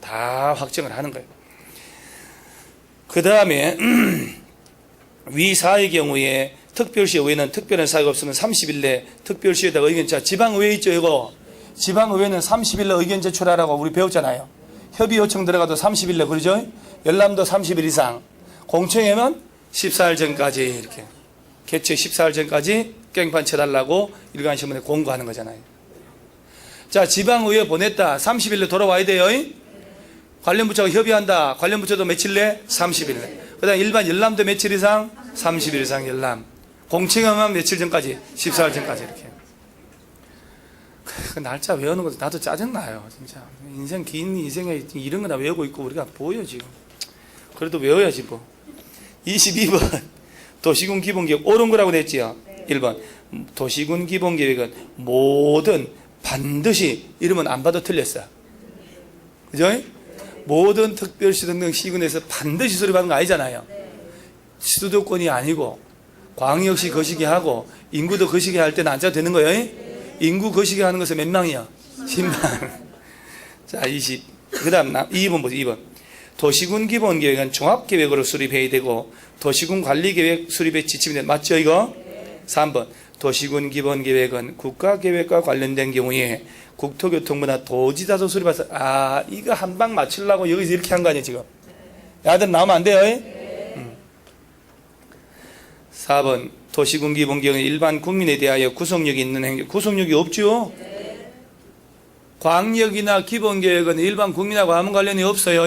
다 확정을 하는 거예요. 그 다음에 위 사의 경우에 특별시 의회는 특별한 사유가 없으면 30일 내 특별시에다가 의견. 자, 지방의회 있죠, 이거. 지방의회는 30일 내 의견 제출하라고 우리 배웠잖아요. 협의 요청 들어가도 30일 내, 그러죠? 열람도 30일 이상. 공청회는 14일 전까지 이렇게. 개최 14일 전까지 깽판 쳐달라고 일간신문에 공고하는 거잖아요. 자, 지방의회 보냈다. 30일 내 돌아와야 돼요. 관련 부처가 협의한다. 관련 부처도 며칠 내? 30일 내. 그 다음 일반 열람도 며칠 이상? 30일 이상 열람. 공청회만 며칠 전까지? 14일 전까지 이렇게. 그 날짜 외우는 것도 나도 짜증나요. 진짜. 인생 긴 인생에 이런 거나 외우고 있고 우리가 보여 지금. 그래도 외워야지 뭐. 22번 도시군 기본계획 옳은 거라고 냈지요. 1번 도시군 기본계획은 모든 반드시 이러면 안 봐도 틀렸어. 그죠? 모든 특별시 등등 시군에서 반드시 수립하는 거 아니잖아요. 수도권이 아니고 광역시 거시기 하고 인구도 거시기 할 때는 안 짜도 되는 거예요. 인구 거시기 하는 것은 몇 명이야? 10만. 자, 20. 그 다음 2번 보세요. 2번 도시군 기본계획은 종합계획으로 수립해야 되고 도시군 관리계획 수립에 지침이 된다. 맞죠 이거? 3번 도시군 기본계획은 국가계획과 관련된 경우에 국토교통부나 도지사도 수립해서 이거 한 방 맞추려고 여기서 이렇게 한 거 아니에요 지금. 야들 나오면 안 돼요. 4번 도시군 기본계획은 일반 국민에 대하여 구속력이 있는 행정. 구속력이 없죠. 광역이나 기본계획은 일반 국민하고 아무 관련이 없어요.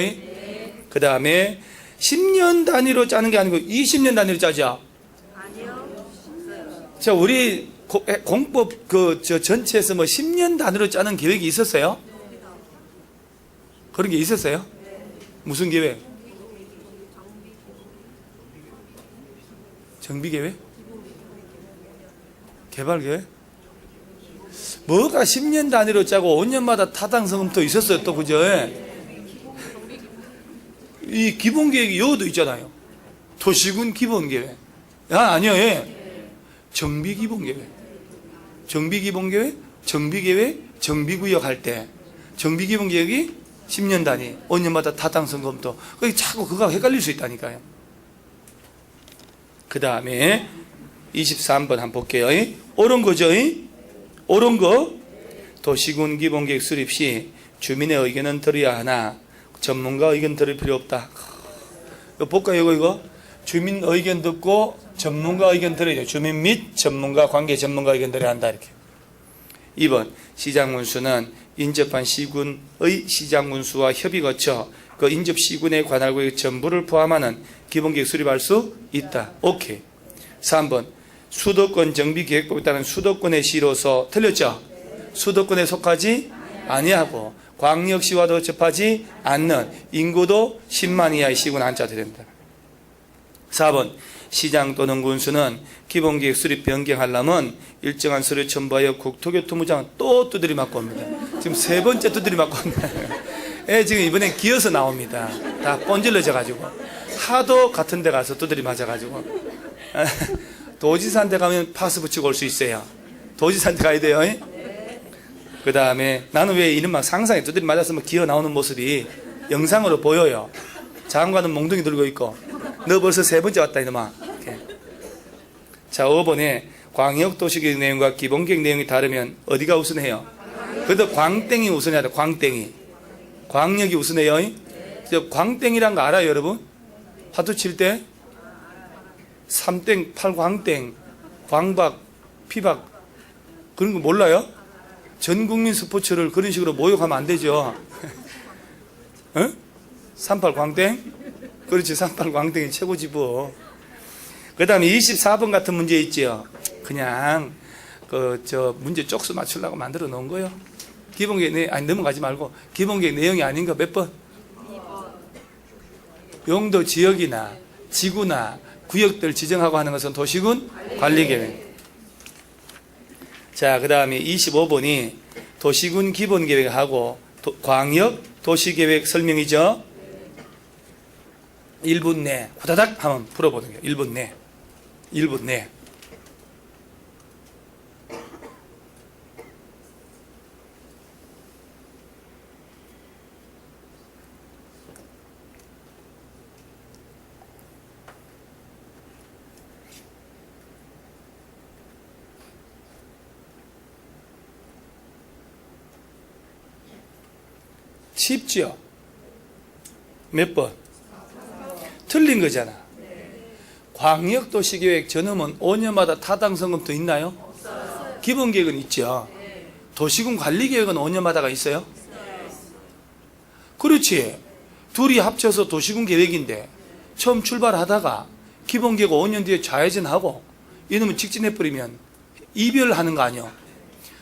그 다음에 10년 단위로 짜는 게 아니고 20년 단위로 짜죠. 자, 우리 공법 전체에서 뭐 10년 단위로 짜는 계획이 있었어요? 그런 게 있었어요? 무슨 계획? 정비 계획? 개발 계획? 뭐가 10년 단위로 짜고 5년마다 타당성도 있었어요, 또 그죠? 이 기본 계획이 여기도 있잖아요. 도시군 기본 계획. 아니요. 정비 기본 계획. 정비 기본 계획, 정비 계획, 정비 구역 할 때 정비 기본 계획이 10년 단위, 5년마다 타당성 검토. 자꾸 그거 헷갈릴 수 있다니까요. 그 다음에 23번 한번 볼게요. 옳은 거죠? 옳은 거. 도시군 기본계획 수립 시 주민의 의견은 들어야 하나 전문가 의견 들을 필요 없다. 이거 볼까요? 이거 주민 의견 듣고 전문가 의견 들어야 돼요. 주민 및 전문가, 관계 전문가 의견 들어야 한다. 이렇게. 2번 시장군수는 인접한 시군의 시장군수와 협의 거쳐 그 인접 시군의 관할 구역 전부를 포함하는 기본계획 수립할 수 있다. 오케이. 3번 수도권 정비계획법에 따른 수도권의 시로서 틀렸죠? 수도권에 속하지 아니하고 광역시와도 접하지 않는 인구도 10만 이하의 시군 한자도 됩니다. 4번 시장 또는 군수는 기본계획 수립 변경하려면 일정한 서류 첨부하여 국토교통부장은 또 두드리 맞고 옵니다. 지금 세 번째 두드리 맞고 옵니다. 지금 이번엔 기어서 나옵니다. 다 뻔질러져 가지고 하도 같은 데 가서 두드리 맞아 가지고 도지사한테 가면 파스 붙이고 올 수 있어요. 도지사한테 가야 돼요. 그 다음에 나는 왜 이런 막 상상에 두드리 맞았으면 기어 나오는 모습이 영상으로 보여요. 장관은 몽둥이 들고 있고 너 벌써 세 번째 왔다 이놈아. 이렇게. 자, 5번에 광역도시계획 내용과 기본계획 내용이 다르면 어디가 우선해요? 그래도 광땡이 우선해야 돼. 광땡이. 광역이 우선해요. 광땡이란 거 알아요 여러분? 화투 칠 때 3땡, 8광땡, 광박, 피박 그런 거 몰라요? 전 국민 스포츠를 그런 식으로 모욕하면 안 되죠. 38광땡? 그렇지, 38광땡이 최고지 뭐. 그 다음에 24번 같은 문제 있죠. 그냥 문제 쪽수 맞추려고 만들어 놓은 거예요. 기본계획 넘어가지 말고 기본계획 내용이 아닌 거 몇 번? 2번. 용도 지역이나 지구나 구역들 지정하고 하는 것은 도시군 관리계획. 자, 그 다음에 25번이 도시군 기본계획하고 광역 도시계획 설명이죠. 1분 내 후다닥 한번 풀어보는 거예요. 1분 내. 1분 내. 쉽죠? 몇 번? 틀린 거잖아. 광역도시계획 전후은 5년마다 타당성 검토 있나요? 기본계획은 있죠. 도시군 관리계획은 5년마다가 있어요? 그렇지. 둘이 합쳐서 도시군 계획인데 처음 출발하다가 기본계획 5년 뒤에 좌회전하고 이놈을 직진해버리면 이별하는 거 아니요?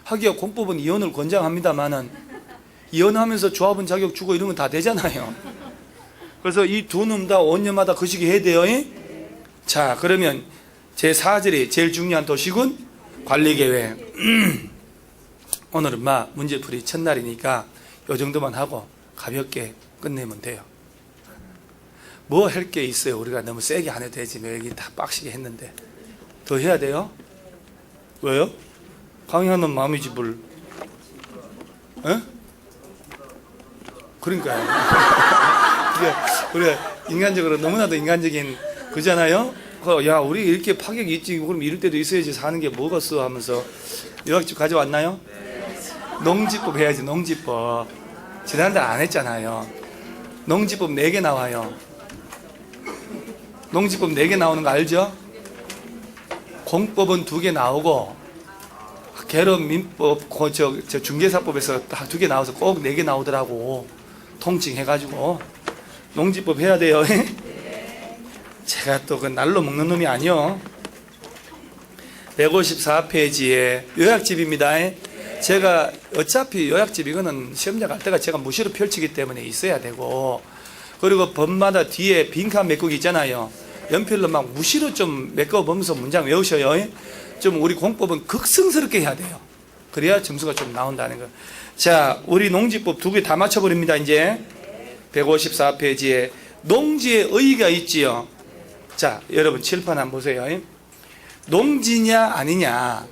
하기야 공법은 이혼을 권장합니다만은 이혼하면서 조합원 자격 주고 이런 건 다 되잖아요. 그래서 이 두 놈 다 5년마다 그 시기 해야 돼요. 자, 그러면 제4절이 제일 중요한 도시군 관리계획. 오늘은 문제풀이 첫날이니까 이 정도만 하고 가볍게 끝내면 돼요. 뭐 할 게 있어요. 우리가 너무 세게 안 해도 되지. 여기 다 빡시게 했는데 더 해야 돼요? 왜요? 강의하는 마음이지 뭘. 그러니까요. 우리가 인간적으로 너무나도 인간적인 그잖아요. 야, 우리 이렇게 파격이 있지. 그럼 이럴 때도 있어야지 사는 게 뭐겠어 하면서 요약집 가져왔나요? 농지법 해야지, 농지법. 지난달 안 했잖아요. 농지법 4개 나와요. 농지법 4개 나오는 거 알죠? 공법은 2개 나오고, 개론민법, 중개사법에서 2개 나와서 꼭 4개 나오더라고. 통칭해가지고. 농지법 해야 돼요. 제가 또 그 날로 먹는 놈이 아니요. 154페이지에 요약집입니다. 제가 어차피 요약집 이거는 시험장 갈 때가 제가 무시로 펼치기 때문에 있어야 되고, 그리고 법마다 뒤에 빈칸 메꾸기 있잖아요. 연필로 막 무시로 좀 메꿔보면서 문장 외우셔요. 좀 우리 공법은 극성스럽게 해야 돼요. 그래야 점수가 좀 나온다는 거. 자, 우리 농지법 2개 다 맞춰버립니다. 이제 154페이지에 농지의 의의가 있지요. 자, 여러분 칠판 한번 보세요. 농지냐 아니냐,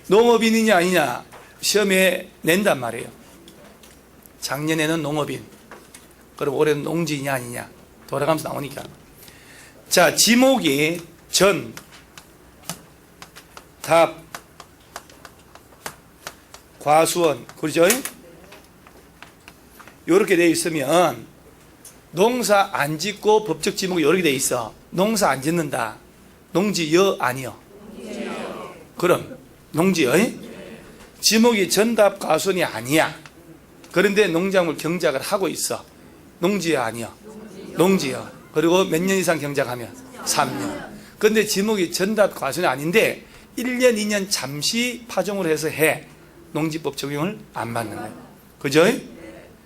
농업인이냐 아니냐 시험에 낸단 말이에요. 작년에는 농업인, 그럼 올해는 농지냐 아니냐 돌아가면서 나오니까. 자, 지목이 전, 답, 과수원, 그렇죠? 이렇게 돼 있으면 농사 안 짓고 법적 지목이 이렇게 돼 있어. 농사 안 짓는다. 농지여 아니여? 그럼 농지여. 지목이 전답 과수원이 아니야. 그런데 농작물 경작을 하고 있어. 농지여 아니여? 농지여. 그리고 몇 년 이상 경작하면? 3년. 그런데 지목이 전답 과수원이 아닌데 1년, 2년 잠시 파종을 해서 해. 농지법 적용을 안 받는 거예요. 그죠?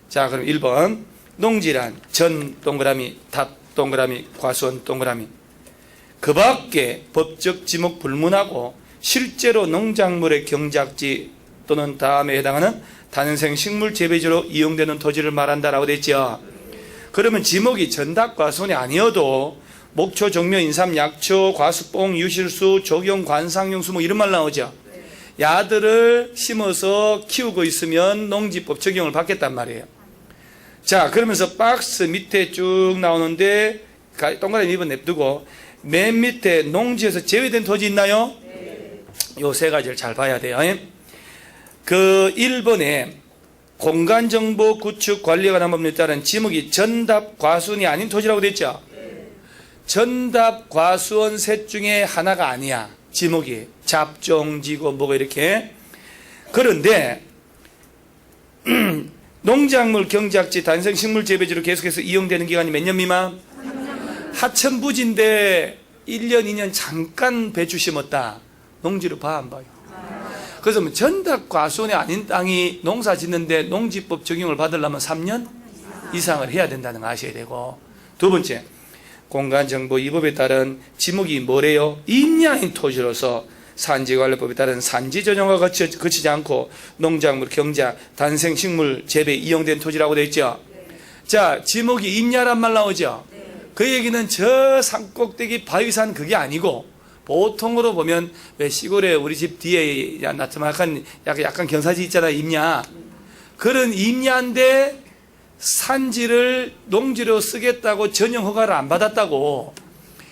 자, 그럼 1번. 농지란 전 동그라미, 답 동그라미, 과수원 동그라미. 그 밖에 법적 지목 불문하고 실제로 농작물의 경작지 또는 다음에 해당하는 단생 식물 재배지로 이용되는 토지를 말한다라고 됐죠. 그러면 지목이 전답 과수원이 아니어도 목초, 정묘, 인삼, 약초, 과수뽕, 유실수, 조경, 관상용수 뭐 이런 말 나오죠. 야들을 심어서 키우고 있으면 농지법 적용을 받겠단 말이에요. 자, 그러면서 박스 밑에 쭉 나오는데 동그라미 2번 냅두고 맨 밑에 농지에서 제외된 토지 있나요? 요 3가지를 잘 봐야 돼요. 그 1번에 공간정보 구축 관리가 관한 법률에 따른 지목이 전답 과수원이 아닌 토지라고 됐죠. 전답 과수원 셋 중에 하나가 아니야. 지목이 잡종지고 뭐고 이렇게. 그런데 농작물 경작지 단생 식물 재배지로 계속해서 이용되는 기간이 몇 년 미만? 하천부지인데 1년 2년 잠깐 배추 심었다. 농지로 봐 안 봐요? 그래서 뭐 전답 과수원이 아닌 땅이 농사 짓는데 농지법 적용을 받으려면 3년 이상을 해야 된다는 거 아셔야 되고, 2번째, 공간정보 2법에 따른 지목이 뭐래요? 임야인 토지로서 산지관리법에 따른 산지 전용화 거치지 않고 농작물 경작, 단생식물 재배 이용된 토지라고 되어 있죠. 자, 지목이 임야란 말 나오죠. 그 얘기는 저 산꼭대기 바위산 그게 아니고, 보통으로 보면 왜 시골에 우리 집 뒤에 나타나는 약간 경사지 있잖아요. 임야. 그런 임야인데 산지를 농지로 쓰겠다고 전용 허가를 안 받았다고.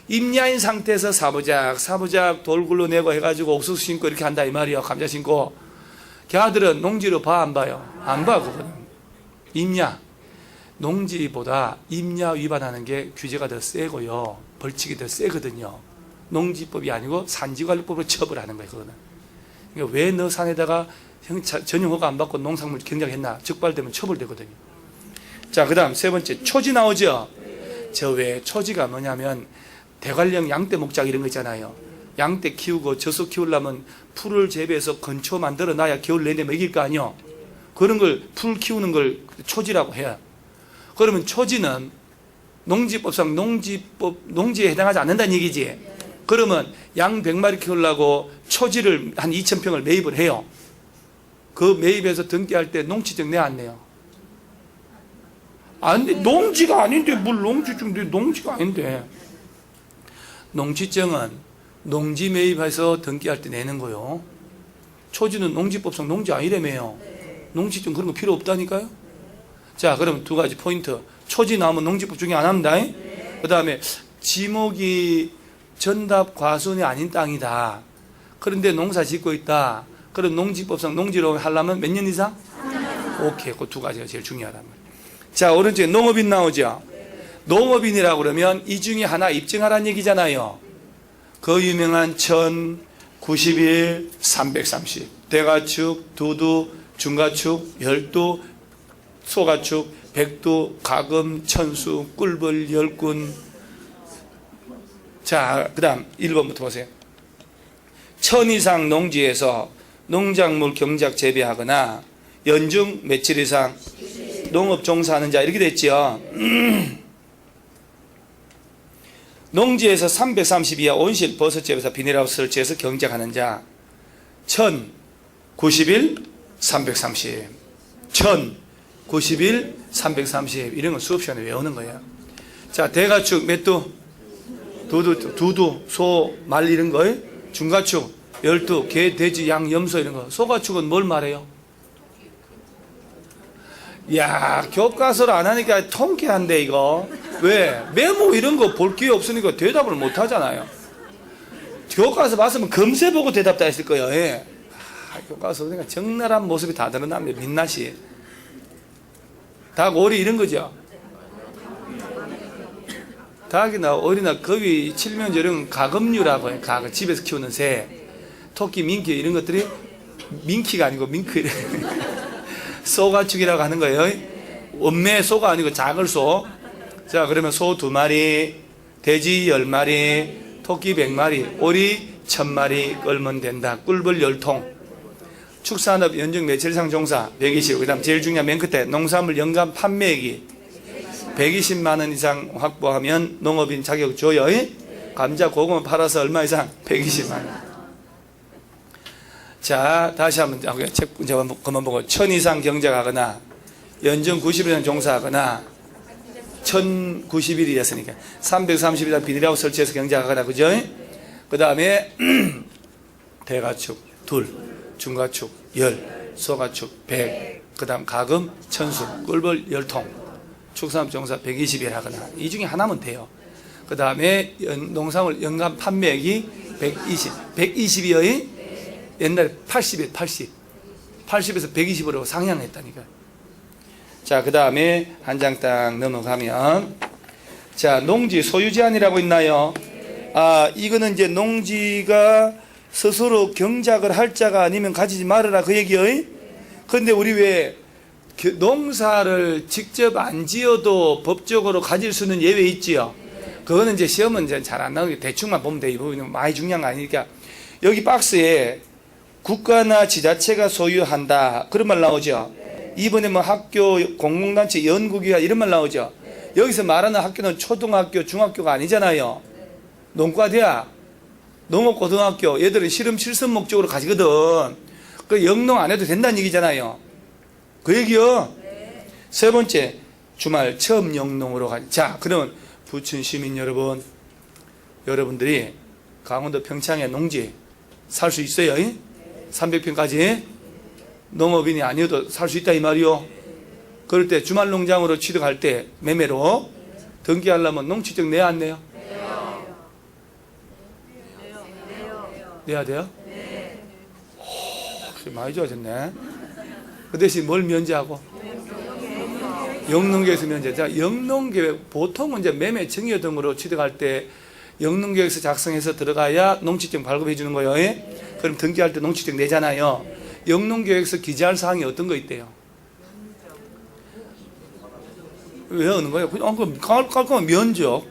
임야인 상태에서 사부작 돌굴로 내고 해가지고 옥수수 심고 이렇게 한다 이 말이야. 감자 심고. 걔들은 농지로 봐 안 봐요? 안 봐. 그거는 임야. 농지보다 임야 위반하는 게 규제가 더 세고요, 벌칙이 더 세거든요. 농지법이 아니고 산지관리법으로 처벌하는 거예요. 그거는. 그러니까 왜 너 산에다가 전용 허가 안 받고 농작물 경작했나? 적발되면 처벌되거든요. 자, 그 다음 3번째, 초지 나오죠. 저 왜 초지가 뭐냐면 대관령 양떼 목장 이런 거 있잖아요. 양떼 키우고 젖소 키우려면 풀을 재배해서 건초 만들어 놔야 겨울 내내 먹일 거 아니요. 그런 걸 풀 키우는 걸 초지라고 해요. 그러면 초지는 농지법상 농지에 해당하지 않는다는 얘기지. 그러면 양 100마리 키우려고 초지를 한 2,000평을 매입을 해요. 그 매입해서 등기할 때 농지증 내 안 내요? 안 돼. 농지가 아닌데 뭘 농지증, 농지가 아닌데. 농지증은 농지 매입해서 등기할 때 내는 거요. 초지는 농지법상 농지 아니라며요. 농지증 그런 거 필요 없다니까요. 자, 그럼 2가지 포인트. 초지 나오면 농지법 중에 안 합니다. 그 다음에 지목이 전답 과수원이 아닌 땅이다. 그런데 농사 짓고 있다. 그럼 농지법상 농지로 하려면 몇 년 이상? 오케이. 그 두 가지가 제일 중요하단 말이에요. 자, 오른쪽에 농업인 나오죠? 농업인이라고 그러면 이 중에 하나 입증하라는 얘기잖아요. 그 유명한 1091, 330. 대가축, 두두, 중가축, 열두, 소가축, 백두, 가금, 천수, 꿀벌, 열군. 자, 그 다음 1번부터 보세요. 1000 이상 농지에서 농작물 경작 재배하거나 연중 며칠 이상 농업 종사하는 자, 이렇게 됐죠. 농지에서 330 이하 온실 버섯집에서 비닐하우스 설치해서 경작하는 자 1091, 330 1091, 330 이런 건 수업 시간에 외우는 거예요. 자, 대가축 몇 두? 두두, 소, 말 이런 거. 중가축 열두, 개, 돼지, 양, 염소 이런 거. 소가축은 뭘 말해요? 야, 교과서를 안 하니까 통쾌한데 이거. 왜? 메모 이런 거 볼 기회 없으니까 대답을 못 하잖아요. 교과서 봤으면 금세 보고 대답 다 했을 거예요. 예. 교과서 그러니까 적나라한 모습이 다 드러납니다. 민낯이. 닭, 오리 이런 거죠. 닭이나 오리나 거위, 칠면조령 가금류라고 해요. 집에서 키우는 새, 토끼, 민키 이런 것들이 민키가 아니고 밍크 소가축이라고 하는 거예요. 원매 소가 아니고 작을 소. 자, 그러면 소 2마리, 돼지 10마리, 토끼 100마리, 오리 1000마리 끌면 된다. 꿀벌 10통. 축산업 연중 며칠 이상 종사 120. 그 다음 제일 중요한 맨 끝에 농산물 연간 판매액이 120만 원 이상 확보하면 농업인 자격 줘요. 감자, 고구마 팔아서 얼마 이상? 120만 원. 자, 다시 한번 책 그만 보고 1000 이상 경작하거나 연중 90일 이상 종사하거나 1090일이었으니까 330일이나 비닐하우스 설치해서 경작하거나, 그죠? 그 다음에 대가축 2, 중가축 10, 소가축 100, 그 다음 가금, 천수, 꿀벌 10통, 축산업 종사 120일 하거나 이 중에 하나면 돼요. 그 다음에 농산물 연간 판매액이 120이요. 옛날에 80이에요. 80에서 120으로 상향했다니까. 자, 그 다음에 한 장 딱 넘어가면, 자, 농지 소유 제한이라고 있나요? 아, 이거는 이제 농지가 스스로 경작을 할 자가 아니면 가지지 말아라 그 얘기요. 근데 우리 왜 농사를 직접 안 지어도 법적으로 가질 수 있는 예외 있지요? 그거는 이제 시험은 이제 잘 안 나오게 대충만 보면 돼. 이 부분은 많이 중요한 거 아니니까. 여기 박스에 국가나 지자체가 소유한다 그런 말 나오죠. 이번에 뭐 학교, 공공단체, 연구기관 이런 말 나오죠. 여기서 말하는 학교는 초등학교, 중학교가 아니잖아요. 농과대학, 농업고등학교, 얘들은 실험 실습 목적으로 가지거든. 그 영농 안 해도 된다는 얘기잖아요. 그 얘기요. 세 번째, 주말 처음 영농으로 가자. 자, 그러면 부천 시민 여러분, 여러분들이 강원도 평창의 농지 살 수 있어요? 300평까지 농업인이 아니어도 살 수 있다 이 말이요. 그럴 때 주말 농장으로 취득할 때 매매로 등기하려면 농취증 내야 안 내요? 내야 돼요? 오, 많이 좋아졌네. 그 대신 뭘 면제하고? 영농계획서 면제. 자, 영농계획 보통은 이제 매매 증여 등으로 취득할 때 영농계획서 작성해서 들어가야 농취증 발급해 주는 거예요. 그럼 등기할 때 농취증 내잖아요. 영농계획서 기재할 사항이 어떤 거 있대요? 왜 하는 거예요? 그럼 깔끔한 면적,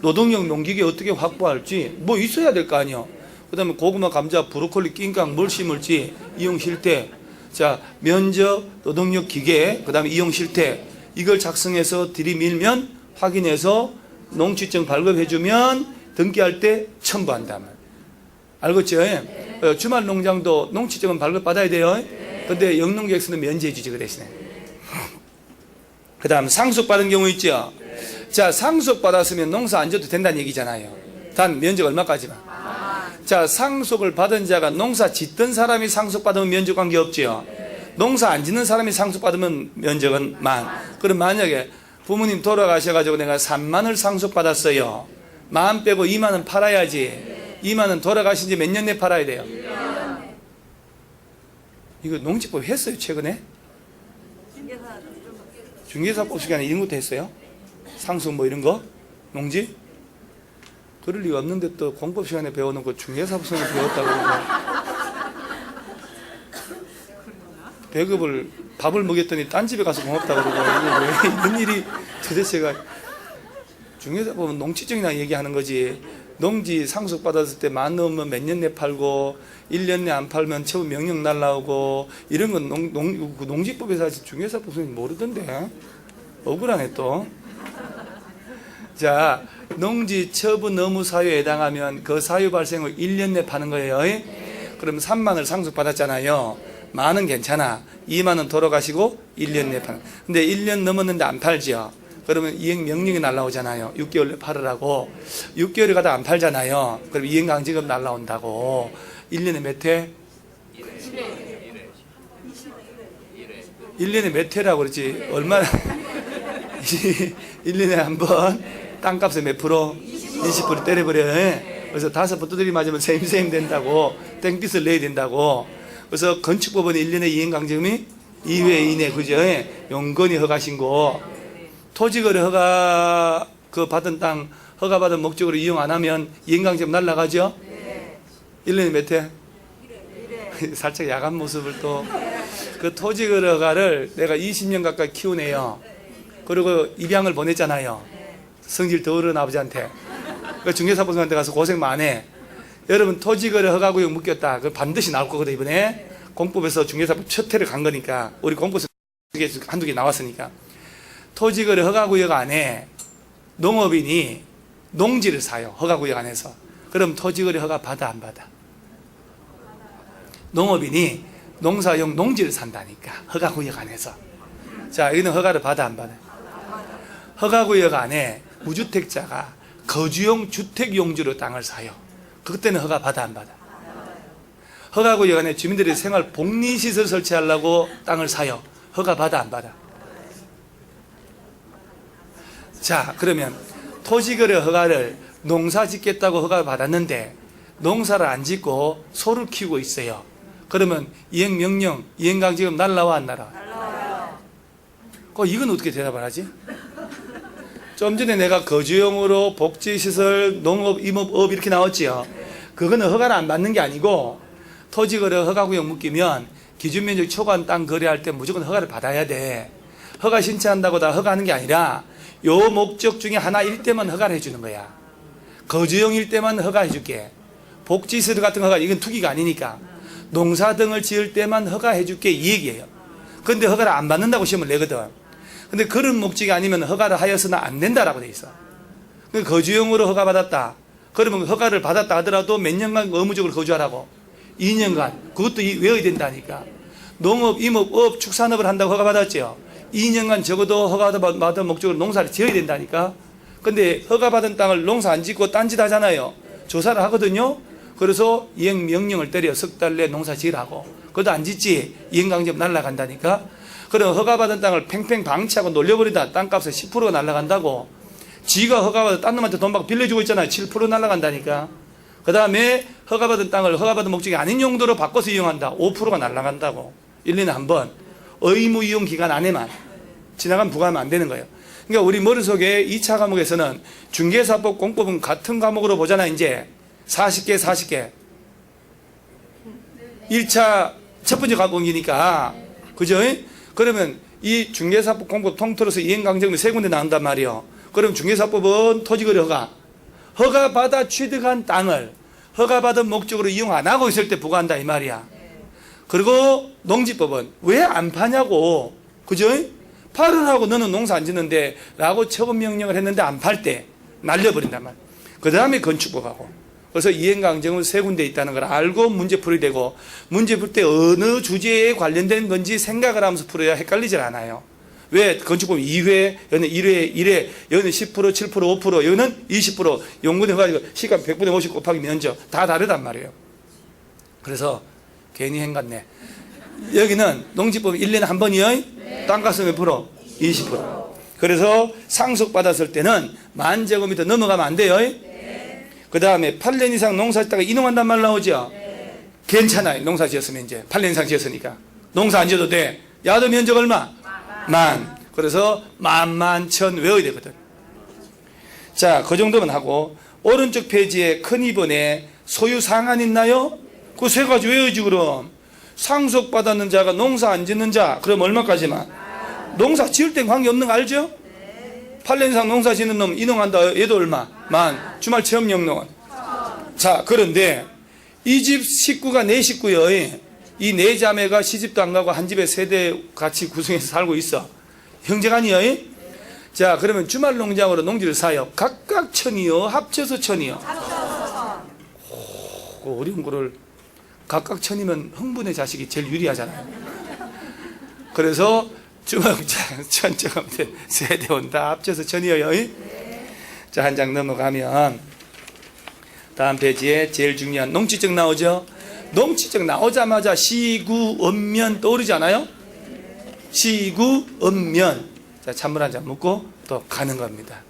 노동력 농기계 어떻게 확보할지 뭐 있어야 될 거 아니에요. 그 다음에 고구마, 감자, 브로콜리, 낑깡 뭘 심을지 이용 실태. 자, 면적, 노동력 기계, 그 다음에 이용 실태 이걸 작성해서 들이밀면 확인해서 농취증 발급해주면 등기할 때 첨부한다면. 알겠죠? 주말 농장도 농취증은 발급받아야 돼요. 근데 영농계획서는 면제해주지 그 대신에. 그 다음 상속받은 경우 있죠? 자, 상속받았으면 농사 안 져도 된다는 얘기잖아요. 단 면적 얼마까지만. 자, 상속을 받은 자가 농사 짓던 사람이 상속받으면 면적 관계 없지요. 농사 안 짓는 사람이 상속받으면 면적은 만. 그럼 만약에 부모님 돌아가셔가지고 내가 3만을 상속받았어요. 만 빼고 2만은 팔아야지. 2만은 돌아가신 지 몇 년 내에 팔아야 돼요? 이거 농지법 했어요 최근에? 중개사법 시간에 이런 것도 했어요? 상수 뭐 이런 거? 농지? 그럴 리가 없는데 또 공법 시간에 배우는 거 중개사법 시간에 배웠다고 그러고 배급을 밥을 먹였더니 딴 집에 가서 고맙다고 그러고 이거 왜 이런 일이 도대체가. 중개사법은 농지적이나 얘기하는 거지. 농지 상속 받았을 때 만 넘으면 몇 년 내 팔고 1년 내 안 팔면 처분 명령 날라오고 이런 건 농지법에서 아직 중개사법 선생님 모르던데. 억울하네 또. 자, 농지 처분 의무 사유에 해당하면 그 사유 발생 후 1년 내 파는 거예요. 그럼 3만을 상속 받았잖아요. 만은 괜찮아. 2만은 돌아가시고 1년 내 파는. 근데 1년 넘었는데 안 팔죠. 그러면 이행 명령이 날라오잖아요. 6개월 내 팔으라고. 6개월이 가다 안 팔잖아요. 그럼 이행강제금 날라온다고. 1년에 몇 회? 1년에 몇 회라고 그러지? 얼마나? 1년에 한 번 땅값에 몇 프로? 20% 때려버려요. 그래서 5번 두드리 맞으면 세임 된다고. 땡빛을 내야 된다고. 그래서 건축법은 1년에 이행강제금이 2회 이내, 그죠? 용건이 허가신고. 토지거래 허가 받은 땅 허가받은 목적으로 이용 안 하면 이행강제금 날라가죠? 1년에 몇 회? 살짝 야간 모습을 또. 그 토지거래 허가를 내가 20년 가까이 키우네요. 그리고 입양을 보냈잖아요. 성질 더 어른 아버지한테. 그 중개사법원한테 가서 고생 많이 해. 여러분 토지거래 허가구역 묶였다. 그 반드시 나올 거거든 이번에. 공법에서 중개사법 첫 회를 간 거니까. 우리 공법에서 한두 개 나왔으니까. 토지거래 허가구역 안에 농업인이 농지를 사요. 허가구역 안에서. 그럼 토지거래 허가 받아 안 받아? 농업인이 농사용 농지를 산다니까. 허가구역 안에서. 자, 여기는 허가를 받아 안 받아? 허가구역 안에 무주택자가 거주용 주택용지로 땅을 사요. 그때는 허가 받아 안 받아? 허가구역 안에 주민들이 생활 복리시설 설치하려고 땅을 사요. 허가 받아 안 받아? 자, 그러면 토지거래 허가를 농사 짓겠다고 허가 받았는데 농사를 안 짓고 소를 키우고 있어요. 그러면 이행명령, 이행강제금 날라와 안 날아? 날라와요. 이건 어떻게 대답을 하지? 좀 전에 내가 거주용으로 복지시설, 농업, 임업업 이렇게 나왔지요. 그거는 허가를 안 받는 게 아니고 토지거래 허가구역 묶이면 기준면적 초과한 땅 거래할 때 무조건 허가를 받아야 돼. 허가 신청한다고 다 허가하는 게 아니라 요 목적 중에 하나일 때만 허가를 해주는 거야. 거주용일 때만 허가해 줄게. 복지시설 같은 허가, 이건 투기가 아니니까. 농사 등을 지을 때만 허가해 줄게 이 얘기예요. 근데 허가를 안 받는다고 시험을 내거든. 근데 그런 목적이 아니면 허가를 하여서는 안 된다라고 돼 있어. 거주용으로 허가 받았다. 그러면 허가를 받았다 하더라도 몇 년간 의무적으로 거주하라고. 2년간. 그것도 외워야 된다니까. 농업, 임업, 업, 축산업을 한다고 허가 받았죠. 2년간 적어도 허가받은 목적으로 농사를 지어야 된다니까. 근데 허가받은 땅을 농사 안 짓고 딴짓 하잖아요. 조사를 하거든요. 그래서 이행명령을 때려 석 달 내 농사 지으라고. 그것도 안 짓지. 이행강제금 날라간다니까. 그럼 허가받은 땅을 팽팽 방치하고 놀려버리다 땅값의 10%가 날라간다고. 지가 허가받은 딴 놈한테 돈 받고 빌려주고 있잖아요. 7% 날라간다니까. 그 다음에 허가받은 땅을 허가받은 목적이 아닌 용도로 바꿔서 이용한다. 5%가 날라간다고. 1년에 한 번. 의무 이용 기간 안에만. 지나가면 부과하면 안 되는 거예요. 그러니까 우리 머릿속에 2차 과목에서는 중개사법 공법은 같은 과목으로 보잖아. 이제 40개 1차 첫 번째 과목이니까. 그죠? 그러면 이 중개사법 공법 통틀어서 이행강제금이 세 군데 나온단 말이에요. 그럼 중개사법은 토지거래 허가받아 취득한 땅을 허가받은 목적으로 이용 안 하고 있을 때 부과한다 이 말이야. 그리고 농지법은 왜 안 파냐고. 그죠? 팔으라고 너는 농사 안 짓는데 라고 처분명령을 했는데 안 팔 때 날려버린단 말이야. 그 다음에 건축법하고. 그래서 이행강제금은 세 군데 있다는 걸 알고 문제 풀이 되고, 문제 풀 때 어느 주제에 관련된 건지 생각을 하면서 풀어야 헷갈리질 않아요. 왜? 건축법은 2회, 여기는 1회, 1회, 여기는 10%, 7%, 5%, 여기는 20%, 용군에 가지고 시간 100분의 50 곱하기 면적 다 다르단 말이에요. 그래서 괜히 행갔네. 여기는 농지법 1년에 한 번이요. 네. 땅값은 몇 프로? 20%. 그래서 상속받았을 때는 10,000제곱미터 넘어가면 안 돼요. 네. 그 다음에 8년 이상 농사 짓다가 이농한단 말 나오죠? 괜찮아요. 농사 지었으면 이제 8년 이상 지었으니까 농사 안 지어도 돼. 야도 면적 얼마? 만. 그래서 만천 외워야 되거든. 자, 그 정도만 하고 오른쪽 페이지에 큰 2번에 소유 상한 있나요? 그 세 가지 외워야지. 그럼 상속받았는 자가 농사 안 짓는 자, 그럼 얼마까지만? 농사 지을 땐 관계없는 거 알죠? 8년 이상 농사 짓는 놈 이농한다. 얘도 얼마? 만. 주말 체험 영농은. 자, 그런데 이 집 식구가 네 식구요. 이 네 자매가 시집도 안 가고 한 집에 세대 같이 구성해서 살고 있어. 형제간이요. 자, 그러면 주말 농장으로 농지를 사요. 각각 1,000이요? 합쳐서 1,000이요? 오, 어려운 거를 각각 1,000이면 흥분의 자식이 제일 유리하잖아요. 그래서 주말농장 1,000째 세대 온다 합쳐서 1,000이요. 자, 한 장 넘어가면 다음 페이지에 제일 중요한 농지적 나오죠. 농지적 나오자마자 시구 엄면 떠오르지 않아요? 시구 엄면. 자, 찬물 한 잔 먹고 또 가는 겁니다.